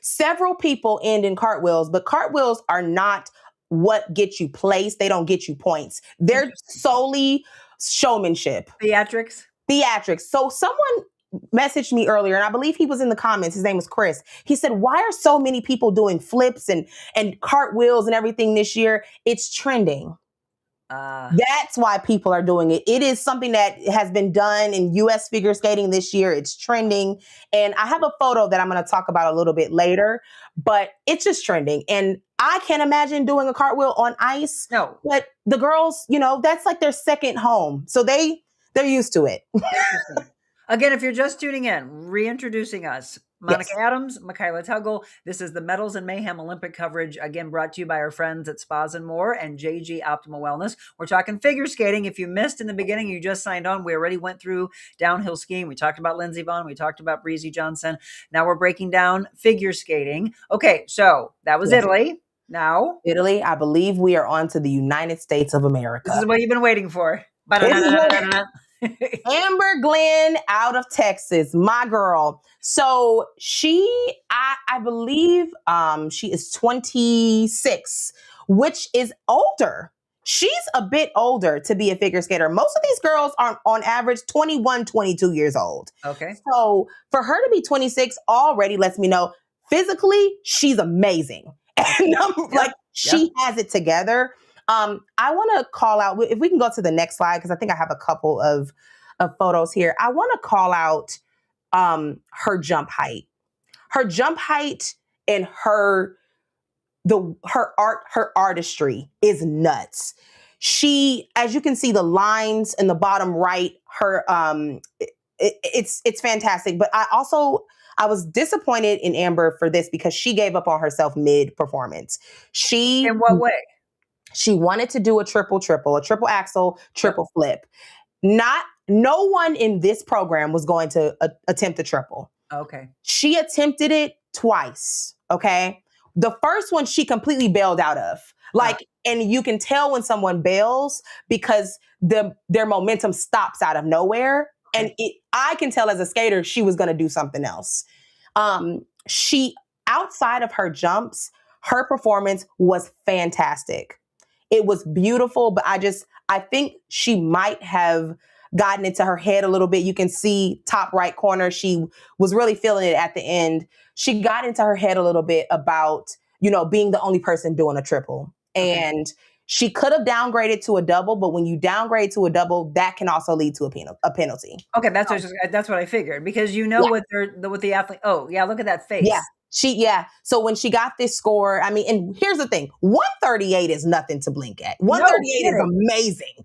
Several people end in cartwheels, but cartwheels are not what gets you placed. They don't get you points. They're solely showmanship. Theatrics. So someone messaged me earlier, and I believe he was in the comments. His name was Chris. He said, why are so many people doing flips and cartwheels and everything this year? It's trending. That's why people are doing it. It is something that has been done in U.S. figure skating this year. It's trending. And I have a photo that I'm going to talk about a little bit later, but it's just trending. And I can't imagine doing a cartwheel on ice. No. But the girls, that's like their second home. So they're used to it. Again, if you're just tuning in, reintroducing us, Monica Yes. Adams, Mikyla Tuggle. This is the Medals Mayhem Olympic coverage, again, brought to you by our friends at Spas and More and JG Optimal Wellness. We're talking figure skating. If you missed in the beginning, you just signed on. We already went through downhill skiing. We talked about Lindsey Vonn. We talked about Breezy Johnson. Now we're breaking down figure skating. Okay, so that was Italy. Now, Italy, I believe we are on to the United States of America. This is what you've been waiting for. Amber Glenn out of Texas, my girl. So I believe she is 26, which is older. She's a bit older to be a figure skater. Most of these girls are on average 21, 22 years old. Okay. So for her to be 26 already lets me know physically she's amazing. And she has it together. I want to call out, if we can go to the next slide, because I think I have a couple of photos here. I want to call out her jump height. Her jump height and her artistry is nuts. She, as you can see, the lines in the bottom right, her it's fantastic. But I was disappointed in Amber for this because she gave up on herself mid-performance. In what way? She wanted to do a triple axel, triple flip. No one in this program was going to attempt a triple. Okay. She attempted it twice. Okay. The first one she completely bailed out of. And you can tell when someone bails because their momentum stops out of nowhere. And I can tell as a skater, she was going to do something else. She, outside of her jumps, her performance was fantastic. It was beautiful, but I think she might have gotten into her head a little bit. You can see top right corner. She was really feeling it at the end. She got into her head a little bit about, being the only person doing a triple. And she could have downgraded to a double, but when you downgrade to a double, that can also lead to a penalty. Okay, that's what I figured, because what the athlete. Oh yeah, look at that face. Yeah. So when she got this score, and here's the thing: 138 is nothing to blink at. 138 is amazing.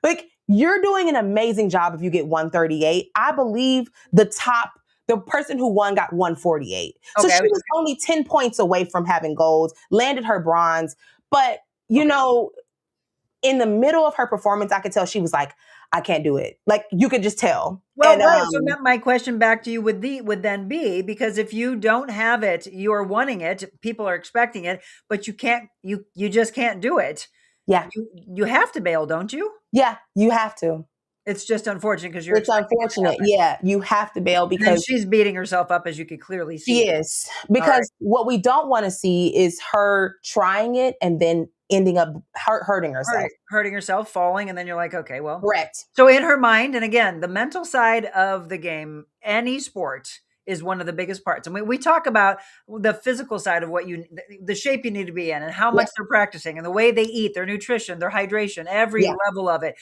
like you're doing an amazing job if you get 138. I believe the person who won got 148. So she was only 10 points away from having gold, landed her bronze. But, in the middle of her performance, I could tell she was like, I can't do it. Like, you could just tell. Well, so my question back to you would then be, because if you don't have it, you're wanting it, people are expecting it, but you can't, you just can't do it. Yeah. You have to bail, don't you? Yeah, you have to. It's just unfortunate because it's unfortunate. Yeah, you have to bail because she's beating herself up, as you could clearly see. She is, because what we don't want to see is her trying it and then ending up hurting herself, falling, and then you're like, okay, well, correct. So in her mind, and again, the mental side of the game, any sport is one of the biggest parts. And we talk about the physical side of the shape you need to be in and how much they're practicing and the way they eat, their nutrition, their hydration, every level of it,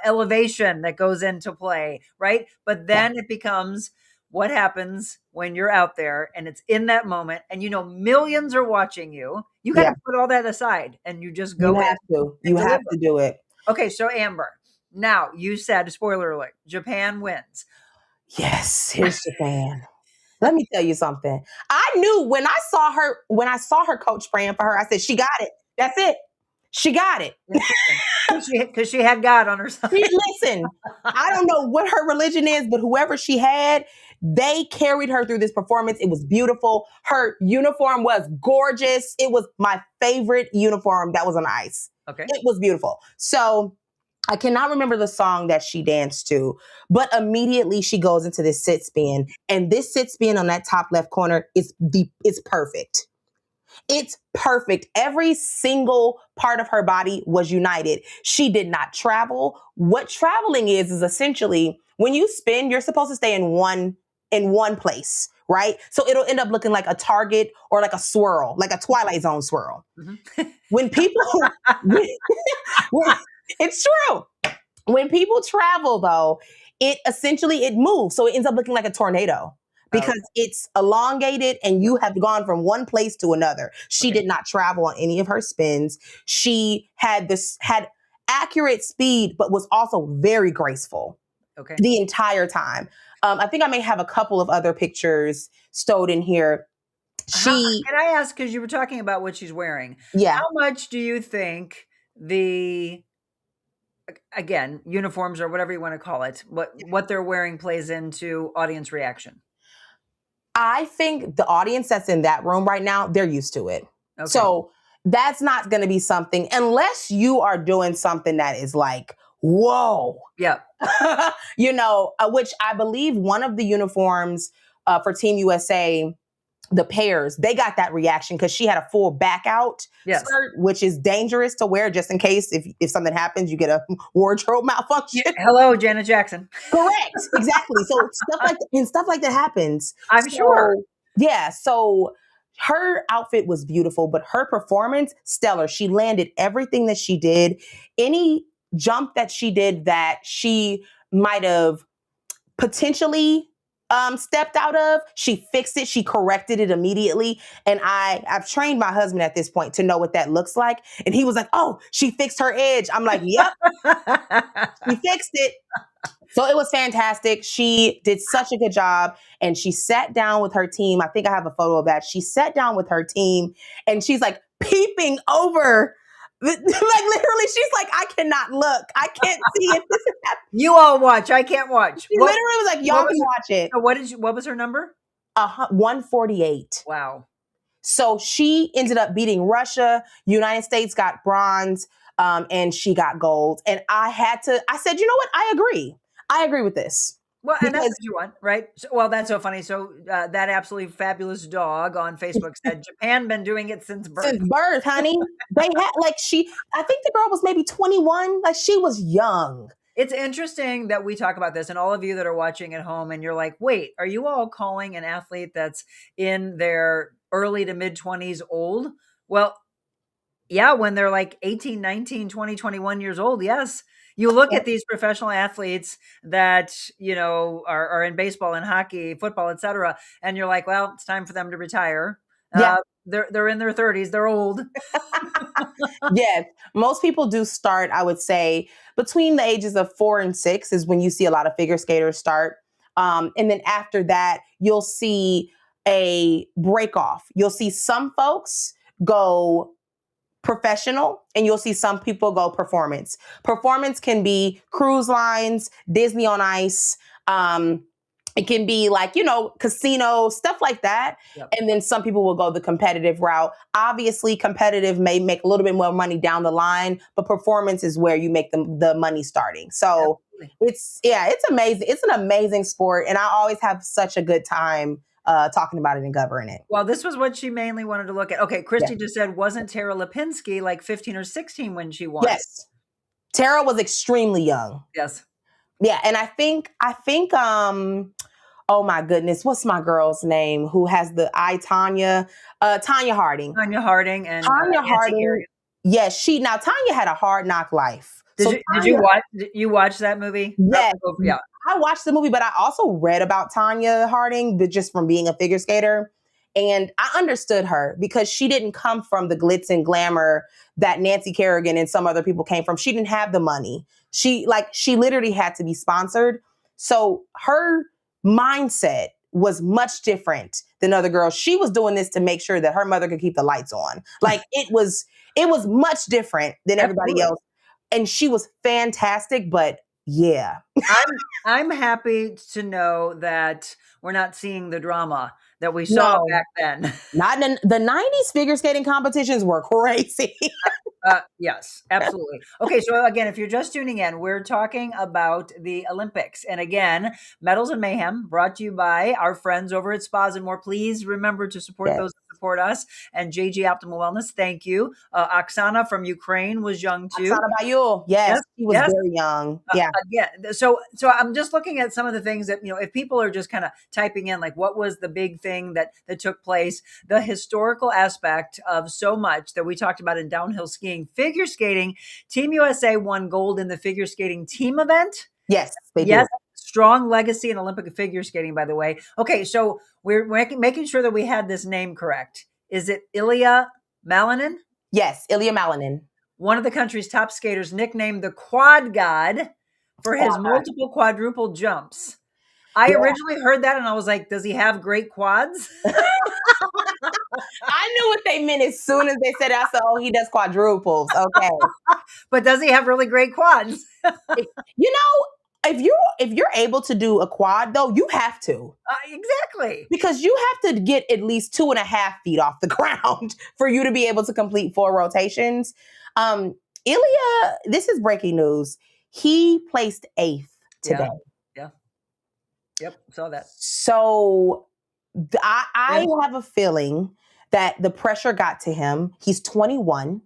elevation that goes into play, right? But then it becomes what happens when you're out there and it's in that moment and millions are watching you. You got to put all that aside and you just go. You have to do it. Okay, so Amber, now you said, spoiler alert, Japan wins. Yes, here's Japan. Let me tell you something. I knew when I saw her coach praying for her, I said, she got it. That's it. She got it. Because she had God on her side. Listen, I don't know what her religion is, but whoever she had, they carried her through this performance. It was beautiful. Her uniform was gorgeous. It was my favorite uniform that was on ice. Okay. It was beautiful. So I cannot remember the song that she danced to, but immediately she goes into this sit spin, and this sit spin on that top left corner is perfect. It's perfect. Every single part of her body was united. She did not travel. What traveling is essentially when you spin, you're supposed to stay in one place, right? So it'll end up looking like a target or like a swirl, like a Twilight Zone swirl. Mm-hmm. When people, it's true. When people travel, though, it moves. So it ends up looking like a tornado because it's elongated and you have gone from one place to another. She did not travel on any of her spins. She had accurate speed, but was also very graceful the entire time. I think I may have a couple of other pictures stowed in here. Can I ask, because you were talking about what she's wearing. Yeah. How much do you think again, uniforms or whatever you want to call it, what they're wearing plays into audience reaction? I think the audience that's in that room right now, they're used to it. Okay. So that's not going to be something, unless you are doing something that is like, whoa. Yeah. Which I believe one of the uniforms for Team USA, the pairs, they got that reaction because she had a full back out skirt, which is dangerous to wear just in case if something happens, you get a wardrobe malfunction. Hello, Janet Jackson. Correct. Exactly. So stuff like that happens. I'm sure. Yeah. So her outfit was beautiful, but her performance, stellar. She landed everything that she did. Any jump that she did that she might have potentially stepped out of, she fixed it. She corrected it immediately. And I've trained my husband at this point to know what that looks like. And he was like, oh, she fixed her edge. I'm like, yep, she fixed it. So it was fantastic. She did such a good job. And she sat down with her team. I think I have a photo of that. She sat down with her team and she's like peeping over. Like literally, she's like, I cannot look. I can't see if this is happening. You all watch. I can't watch. She literally was like, y'all can watch it. So what was her number? 148. Wow. So she ended up beating Russia. United States got bronze, and she got gold. And I said, you know what? I agree with this. Well, and that's what you want, right? So, that's so funny. So that absolutely fabulous dog on Facebook said, Japan been doing it since birth. Since birth, honey. They had I think the girl was maybe 21. Like she was young. It's interesting that we talk about this, and all of you that are watching at home and you're like, wait, are you all calling an athlete that's in their early to mid 20s old? Well, yeah, when they're like 18, 19, 20, 21 years old, yes. You look at these professional athletes that, are in baseball and hockey, football, et cetera, and you're like, well, it's time for them to retire. Yeah. They're in their 30s. They're old. Yes. Most people do start, I would say, between the ages of 4 and 6 is when you see a lot of figure skaters start. And then after that, you'll see a break off. You'll see some folks go professional and you'll see some people go performance. Performance can be cruise lines, Disney on Ice. It can be like, casino, stuff like that. Yep. And then some people will go the competitive route. Obviously, competitive may make a little bit more money down the line, but performance is where you make the money starting. So it's amazing. It's an amazing sport. And I always have such a good time talking about it and governing it. Well, this was what she mainly wanted to look at. Okay, Christy just said, wasn't Tara Lipinski like 15 or 16 when she won? Yes. Tara was extremely young. Yes. Yeah, and I think oh my goodness, what's my girl's name who has the Tanya Harding. Tanya Harding and Tanya Harding. Yes, Tanya had a hard knock life. Did you watch that movie? Yes. Yeah. I watched the movie, but I also read about Tanya Harding, but just from being a figure skater. And I understood her because she didn't come from the glitz and glamour that Nancy Kerrigan and some other people came from. She didn't have the money. She literally had to be sponsored. So her mindset was much different than other girls. She was doing this to make sure that her mother could keep the lights on. Like it was much different than everybody else. And she was fantastic, but yeah. I'm happy to know that we're not seeing the drama that we saw back then. Not in the 90s figure skating competitions were crazy. Yes, absolutely. Okay, so again, if you're just tuning in, we're talking about the Olympics. And again, Medals and Mayhem brought to you by our friends over at Spas and More. Please remember to support those that support us. And JG Optimal Wellness, thank you. Oksana from Ukraine was young too. Oksana Bayul, yes, he was very young. Yeah. Again, so I'm just looking at some of the things that, if people are just kind of typing in, like, what was the big thing that took place, the historical aspect of so much that we talked about in downhill skiing, figure skating, Team USA won gold in the figure skating team event. Yes, they did. Strong legacy in Olympic figure skating, by the way. Okay, so we're making sure that we had this name correct. Is it Ilya Malanin? Yes, Ilya Malanin. One of the country's top skaters, nicknamed the Quad God for his multiple quadruple jumps. I originally heard that and I was like, does he have great quads? I knew what they meant as soon as they said, I said, oh, he does quadruples. Okay. But does he have really great quads? If you're able to do a quad, though, you have to. Exactly. Because you have to get at least 2.5 feet off the ground for you to be able to complete 4 rotations. Ilya, this is breaking news. He placed 8th today. Yeah. Yep. Saw that. So I have a feeling that the pressure got to him. He's 21.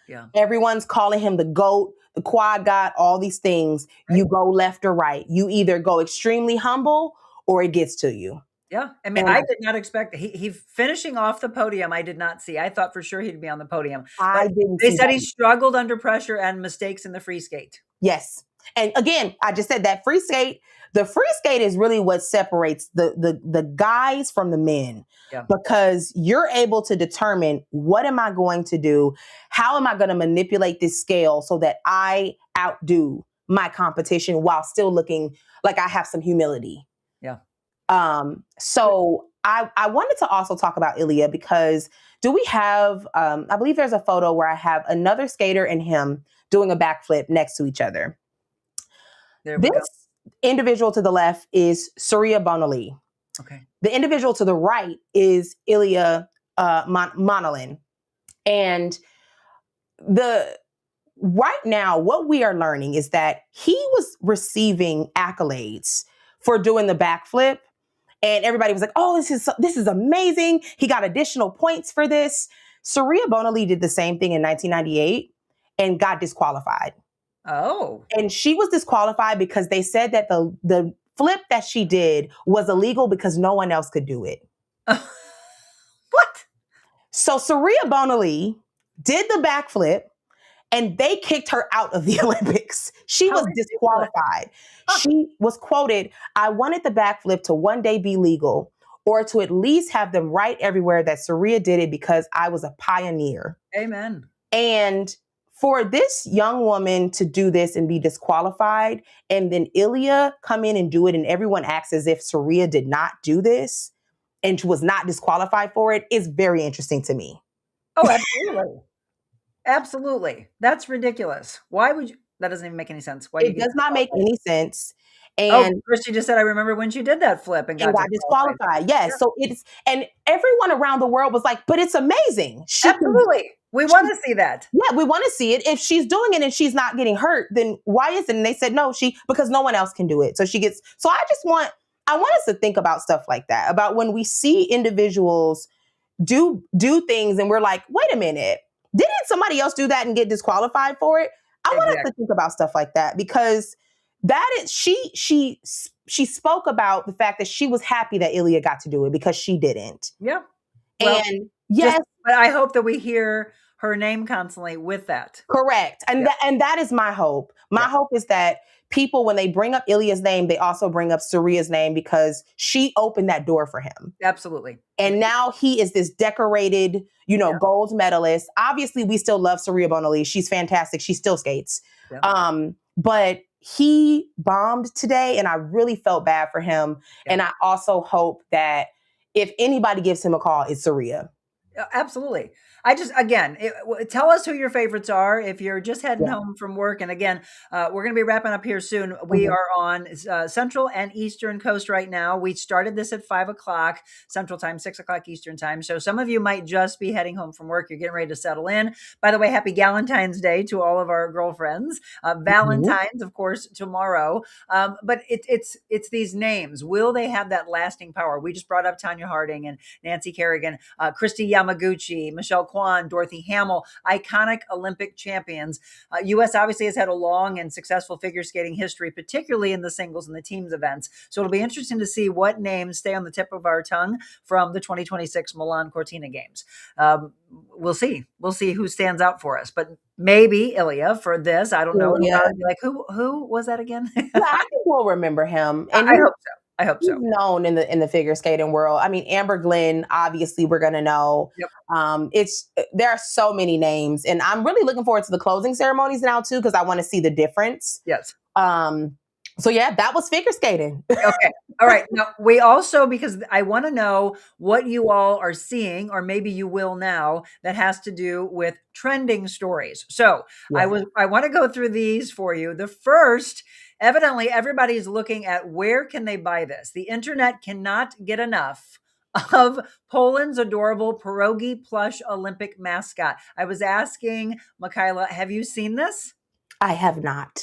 Yeah. Everyone's calling him the GOAT, the quad god, all these things. Right. You go left or right. You either go extremely humble or it gets to you. Yeah. I mean, I did not expect he finishing off the podium. I did not see. I thought for sure he'd be on the podium. They said he struggled under pressure and mistakes in the free skate. Yes. And again, I just said that free skate, the free skate is really what separates the guys from the men, because you're able to determine, what am I going to do? How am I going to manipulate this scale so that I outdo my competition while still looking like I have some humility? Yeah. So I wanted to also talk about Ilya, because do we have, I believe there's a photo where I have another skater and him doing a backflip next to each other. This individual to the left is Surya Bonali. Okay. The individual to the right is Ilya Manalin. And right now, what we are learning is that he was receiving accolades for doing the backflip. And everybody was like, oh, this is amazing. He got additional points for this. Surya Bonali did the same thing in 1998 and got disqualified. Oh. And she was disqualified because they said that the flip that she did was illegal because no one else could do it. What? So Surya Bonali did the backflip and they kicked her out of the Olympics. She was disqualified. She was quoted, I wanted the backflip to one day be legal, or to at least have them write everywhere that Surya did it because I was a pioneer. Amen. And for this young woman to do this and be disqualified, and then Ilya come in and do it, and everyone acts as if Surya did not do this and was not disqualified for it, is very interesting to me. Oh, absolutely. Absolutely. That's ridiculous. Why would you? That doesn't even make any sense. Why it does not make any sense. And Christy just said, I remember when she did that flip and got disqualified. Yes. Yeah. So and everyone around the world was like, but it's amazing. Absolutely. We want to see that. Yeah, we want to see it. If she's doing it and she's not getting hurt, then why is it? And they said, no, because no one else can do it. So I want us to think about stuff like that, about when we see individuals do things and we're like, wait a minute, didn't somebody else do that and get disqualified for it? I want us to think about stuff like that, because that is, she spoke about the fact that she was happy that Ilya got to do it because she didn't. Yeah. Well, and yes, but I hope that we hear her name constantly with that. Correct. And that is my hope. My hope is that people, when they bring up Ilya's name, they also bring up Surya's name, because she opened that door for him. Absolutely. And now he is this decorated, gold medalist. Obviously, we still love Surya Bonali. She's fantastic. She still skates. Yeah. But he bombed today, and I really felt bad for him. Yeah. And I also hope that if anybody gives him a call, it's Surya. Absolutely. tell us who your favorites are if you're just heading home from work. And again, we're going to be wrapping up here soon. We are on Central and Eastern Coast right now. We started this at 5 o'clock Central Time, 6 o'clock Eastern Time. So some of you might just be heading home from work. You're getting ready to settle in. By the way, happy Galentine's Day to all of our girlfriends. Valentine's, of course, tomorrow. But it's these names. Will they have that lasting power? We just brought up Tanya Harding and Nancy Kerrigan, Christy Yamaguchi, Michelle Kwan, Dorothy Hamill, iconic Olympic champions. U.S. obviously has had a long and successful figure skating history, particularly in the singles and the teams events. So it'll be interesting to see what names stay on the tip of our tongue from the 2026 Milan Cortina Games. We'll see. We'll see who stands out for us. But maybe Ilya for this. I don't know. Yeah. Like, who was that again? Yeah, I think we'll remember him. And I hope so. I hope so. He's known in the figure skating world. I mean, Amber Glenn, obviously we're going to know. Yep. There are so many names, and I'm really looking forward to the closing ceremonies now too, because I want to see the difference. Yes. So yeah, that was figure skating. Okay. All right. Now we also, because I want to know what you all are seeing, or maybe you will now, that has to do with trending stories. So I want to go through these for you. The first, evidently everybody's looking at where can they buy this. The internet cannot get enough of Poland's adorable pierogi plush Olympic mascot. I was asking Mikyla, have you seen this? I have not.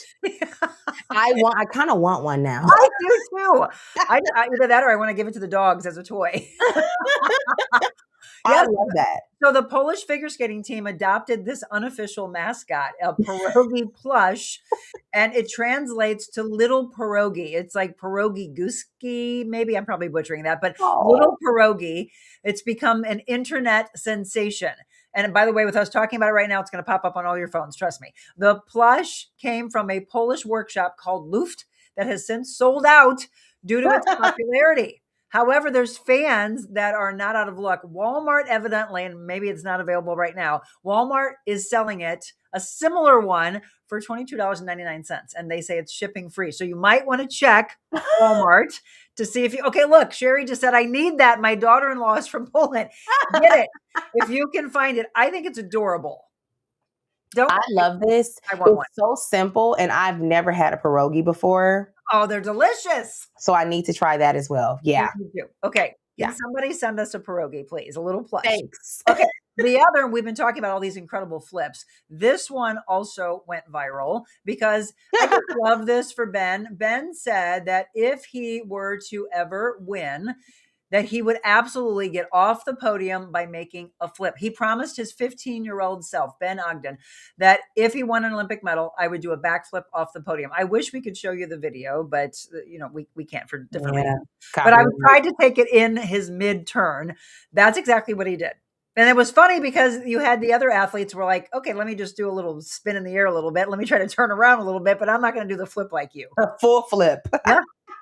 I kind of want one now. I do too. Either that or I want to give it to the dogs as a toy. I love that. So the Polish figure skating team adopted this unofficial mascot, a pierogi plush, and it translates to little pierogi. It's like pierogi guski. Maybe I'm probably butchering that, but little pierogi. It's become an internet sensation. And by the way, with us talking about it right now, it's going to pop up on all your phones. Trust me. The plush came from a Polish workshop called Luft that has since sold out due to its popularity. However, there's fans that are not out of luck. Walmart, evidently, and maybe it's not available right now, Walmart is selling it, a similar one, for $22.99. And they say it's shipping free. So you might want to check Walmart to see if you, okay, look, Sherry just said, I need that. My daughter-in-law is from Poland. Get it. If you can find it. I think it's adorable. I love this. I want one. So simple. And I've never had a pierogi before. Oh, they're delicious. So I need to try that as well. Yeah. Okay. Can somebody send us a pierogi, please? A little plush. Thanks. Okay. The other, we've been talking about all these incredible flips. This one also went viral because I just love this for Ben. Ben said that if he were to ever win, that he would absolutely get off the podium by making a flip. He promised his 15-year-old self, Ben Ogden, that if he won an Olympic medal, I would do a backflip off the podium. I wish we could show you the video, but we can't for different reasons. But I tried to take it in his mid-turn. That's exactly what he did. And it was funny because you had the other athletes were like, okay, let me just do a little spin in the air a little bit. Let me try to turn around a little bit, but I'm not going to do the flip like you. A full flip.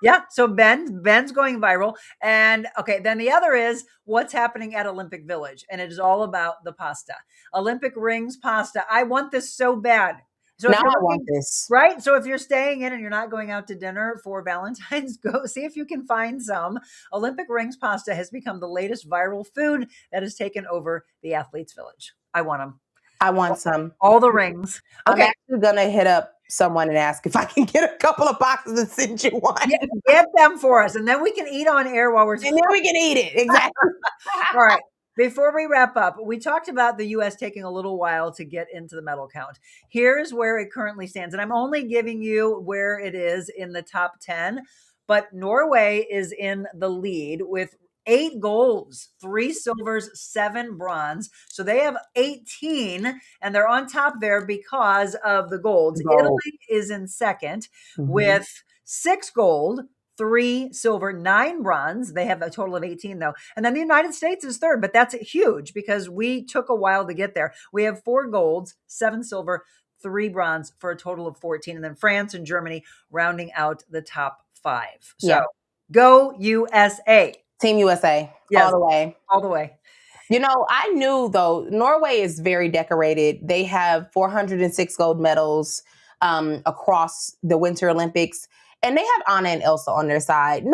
Yeah. So Ben's going viral. And okay, then the other is what's happening at Olympic Village. And it is all about the pasta. Olympic rings pasta. I want this so bad. So now I want this. Right? So if you're staying in and you're not going out to dinner for Valentine's, go see if you can find some. Olympic rings pasta has become the latest viral food that has taken over the Athletes Village. I want them. I want some. All the rings. Okay. I'm actually going to hit up someone and ask if I can get a couple of boxes and send you one. Get them for us. And then we can eat on air while we're talking. And then we can eat it. Exactly. All right. Before we wrap up, we talked about the U.S. taking a little while to get into the medal count. Here's where it currently stands. And I'm only giving you where it is in the top 10. But Norway is in the lead with 8 golds, 3 silvers, 7 bronze. So they have 18, and they're on top there because of the golds. Italy is in second with 6 gold, 3 silver, 9 bronze. They have a total of 18 though. And then the United States is third, but that's huge because we took a while to get there. We have 4 golds, 7 silver, 3 bronze for a total of 14. And then France and Germany rounding out the top 5. So go USA. Team USA. Yes. All the way. All the way. You know, I knew though, Norway is very decorated. They have 406 gold medals across the Winter Olympics. And they have Anna and Elsa on their side.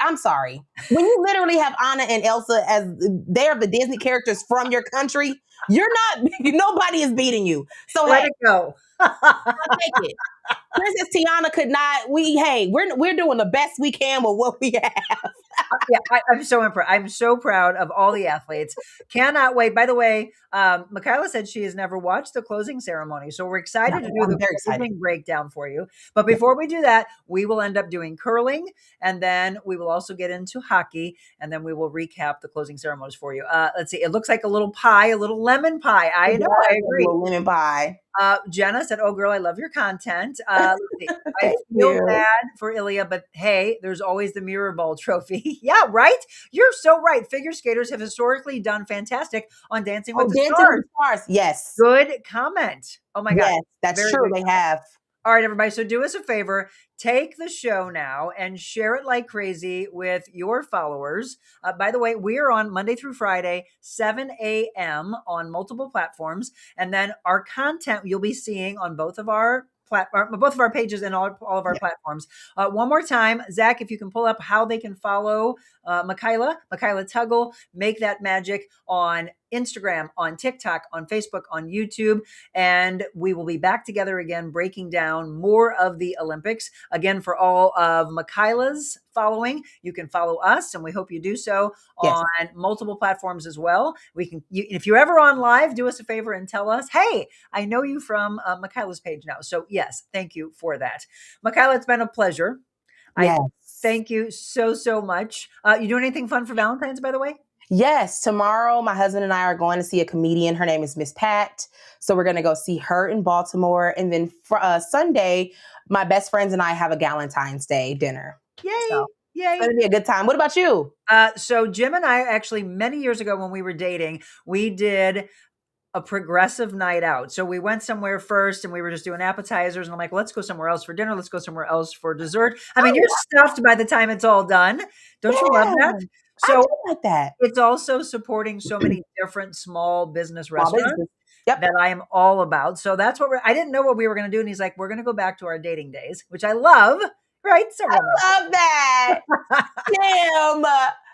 I'm sorry. When you literally have Anna and Elsa as they're the Disney characters from your country, Nobody is beating you. So Let hey, it go. take it. Princess Tiana could not. We're doing the best we can with what we have. Yeah, I'm so impressed. I'm so proud of all the athletes. Cannot wait. By the way, Mikyla said she has never watched the closing ceremony, so we're excited to do I'm the very excited. closing breakdown for you. But before we do that, we will end up doing curling, and then we will also get into hockey, and then we will recap the closing ceremonies for you. Let's see. It looks like a little pie, a little lemon pie. I know. I agree. A lemon pie. Jenna said, "Oh, girl, I love your content." Let's see. I Thank feel you. bad for Ilya, but hey, there's always the mirror ball trophy. Yeah, right. You're so right. Figure skaters have historically done fantastic on Dancing with the Dancing Stars. with the Stars. Yes. Good comment. Oh my God. Yes, that's Very true. good. They have. All right, everybody. So do us a favor, take the show now and share it like crazy with your followers. By the way, we are on Monday through Friday, 7 a.m. on multiple platforms. And then our content you'll be seeing on both of our pages and all of our platforms. One more time, Zach, if you can pull up how they can follow Mikyla Tuggle, Make That Magic on Instagram, on TikTok, on Facebook, on YouTube. And we will be back together again, breaking down more of the Olympics. Again, for all of Mikyla's following, you can follow us, and we hope you do so on multiple platforms as well. If you're ever on live, do us a favor and tell us, hey, I know you from Mikyla's page now. So yes, thank you for that. Mikyla, it's been a pleasure. Yes. Thank you so much. You doing anything fun for Valentine's, by the way? Yes, tomorrow my husband and I are going to see a comedian. Her name is Miss Pat. So we're going to go see her in Baltimore. And then for Sunday, my best friends and I have a Valentine's Day dinner. Yay. So Yay. it's going to be a good time. What about you? So Jim and I actually, many years ago when we were dating, we did a progressive night out. So we went somewhere first and we were just doing appetizers. And I'm like, let's go somewhere else for dinner. Let's go somewhere else for dessert. I mean, you're stuffed by the time it's all done. Don't you love that? So I do like that. It's also supporting so many different small business restaurants Yep. that I am all about. So that's what I didn't know what we were going to do. And he's like, we're going to go back to our dating days, which I love. Right? I love that. Damn.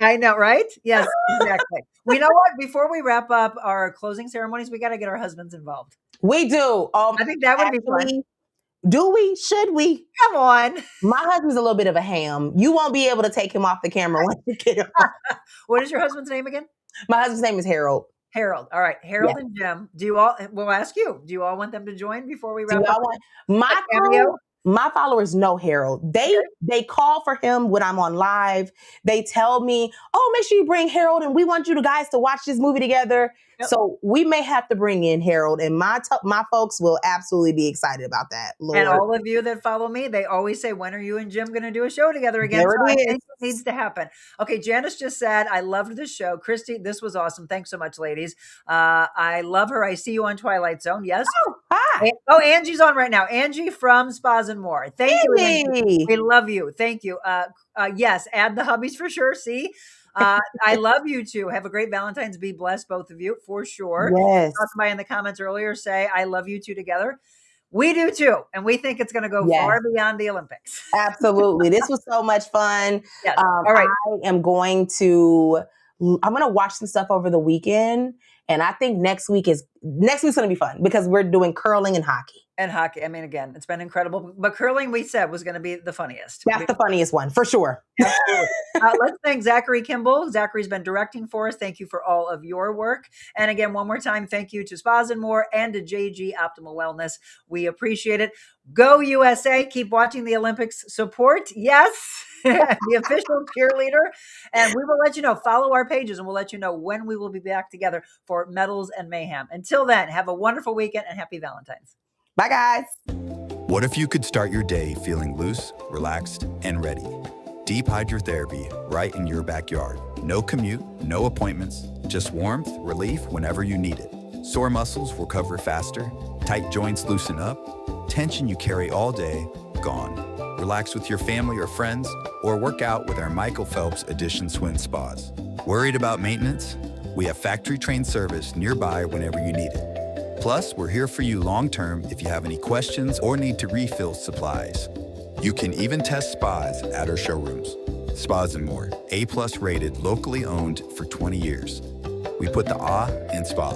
I know, right? Yes, exactly. You know what? Before we wrap up our closing ceremonies, we got to get our husbands involved. We do. I think that would be fun. Do we? Should we? Come on. My husband's a little bit of a ham. You won't be able to take him off the camera when you get him. What is your husband's name again? My husband's name is Harold. Harold. All right. Harold and Jim. We'll ask you, do you all want them to join before we wrap up? My followers know Harold. They call for him when I'm on live. They tell me, oh, make sure you bring Harold and we want you guys to watch this movie together. Yep. So we may have to bring in Harold, and my folks will absolutely be excited about that. Lord. And all of you that follow me, they always say, when are you and Jim going to do a show together again? There so it I is. think it needs to happen. Okay, Janice just said, I loved this show. Christy, this was awesome. Thanks so much, ladies. I love her. I see you on Twilight Zone. Yes. Oh, hi. Oh, Angie's on right now. Angie from Spas and More. Thank you, Angie. We love you. Thank you. Yes, add the hubbies for sure. See? I love you too. Have a great Valentine's. Be blessed, both of you, for sure. Yes. Somebody in the comments earlier say, I love you two together. We do too. And we think it's going to go far beyond the Olympics. Absolutely. This was so much fun. Yes. All right. I'm going to watch some stuff over the weekend. And I think next week's going to be fun because we're doing curling and hockey. I mean, again, it's been incredible. But curling, we said, was going to be the funniest. That's the funniest one, for sure. Absolutely. Let's thank Zachary Kimball. Zachary's been directing for us. Thank you for all of your work. And again, one more time, thank you to Spas and More and to JG Optimal Wellness. We appreciate it. Go USA. Keep watching the Olympics. Support. Yes. The official cheerleader. And we will let you know. Follow our pages and we'll let you know when we will be back together for Medals and Mayhem. Until then, have a wonderful weekend and happy Valentine's. Bye, guys. What if you could start your day feeling loose, relaxed, and ready? Deep hydrotherapy right in your backyard. No commute, no appointments, just warmth, relief whenever you need it. Sore muscles recover faster, tight joints loosen up, tension you carry all day, gone. Relax with your family or friends, or work out with our Michael Phelps Edition Swim Spas. Worried about maintenance? We have factory-trained service nearby whenever you need it. Plus, we're here for you long-term if you have any questions or need to refill supplies. You can even test spas at our showrooms. Spas and More, A+ rated, locally owned for 20 years. We put the in spa.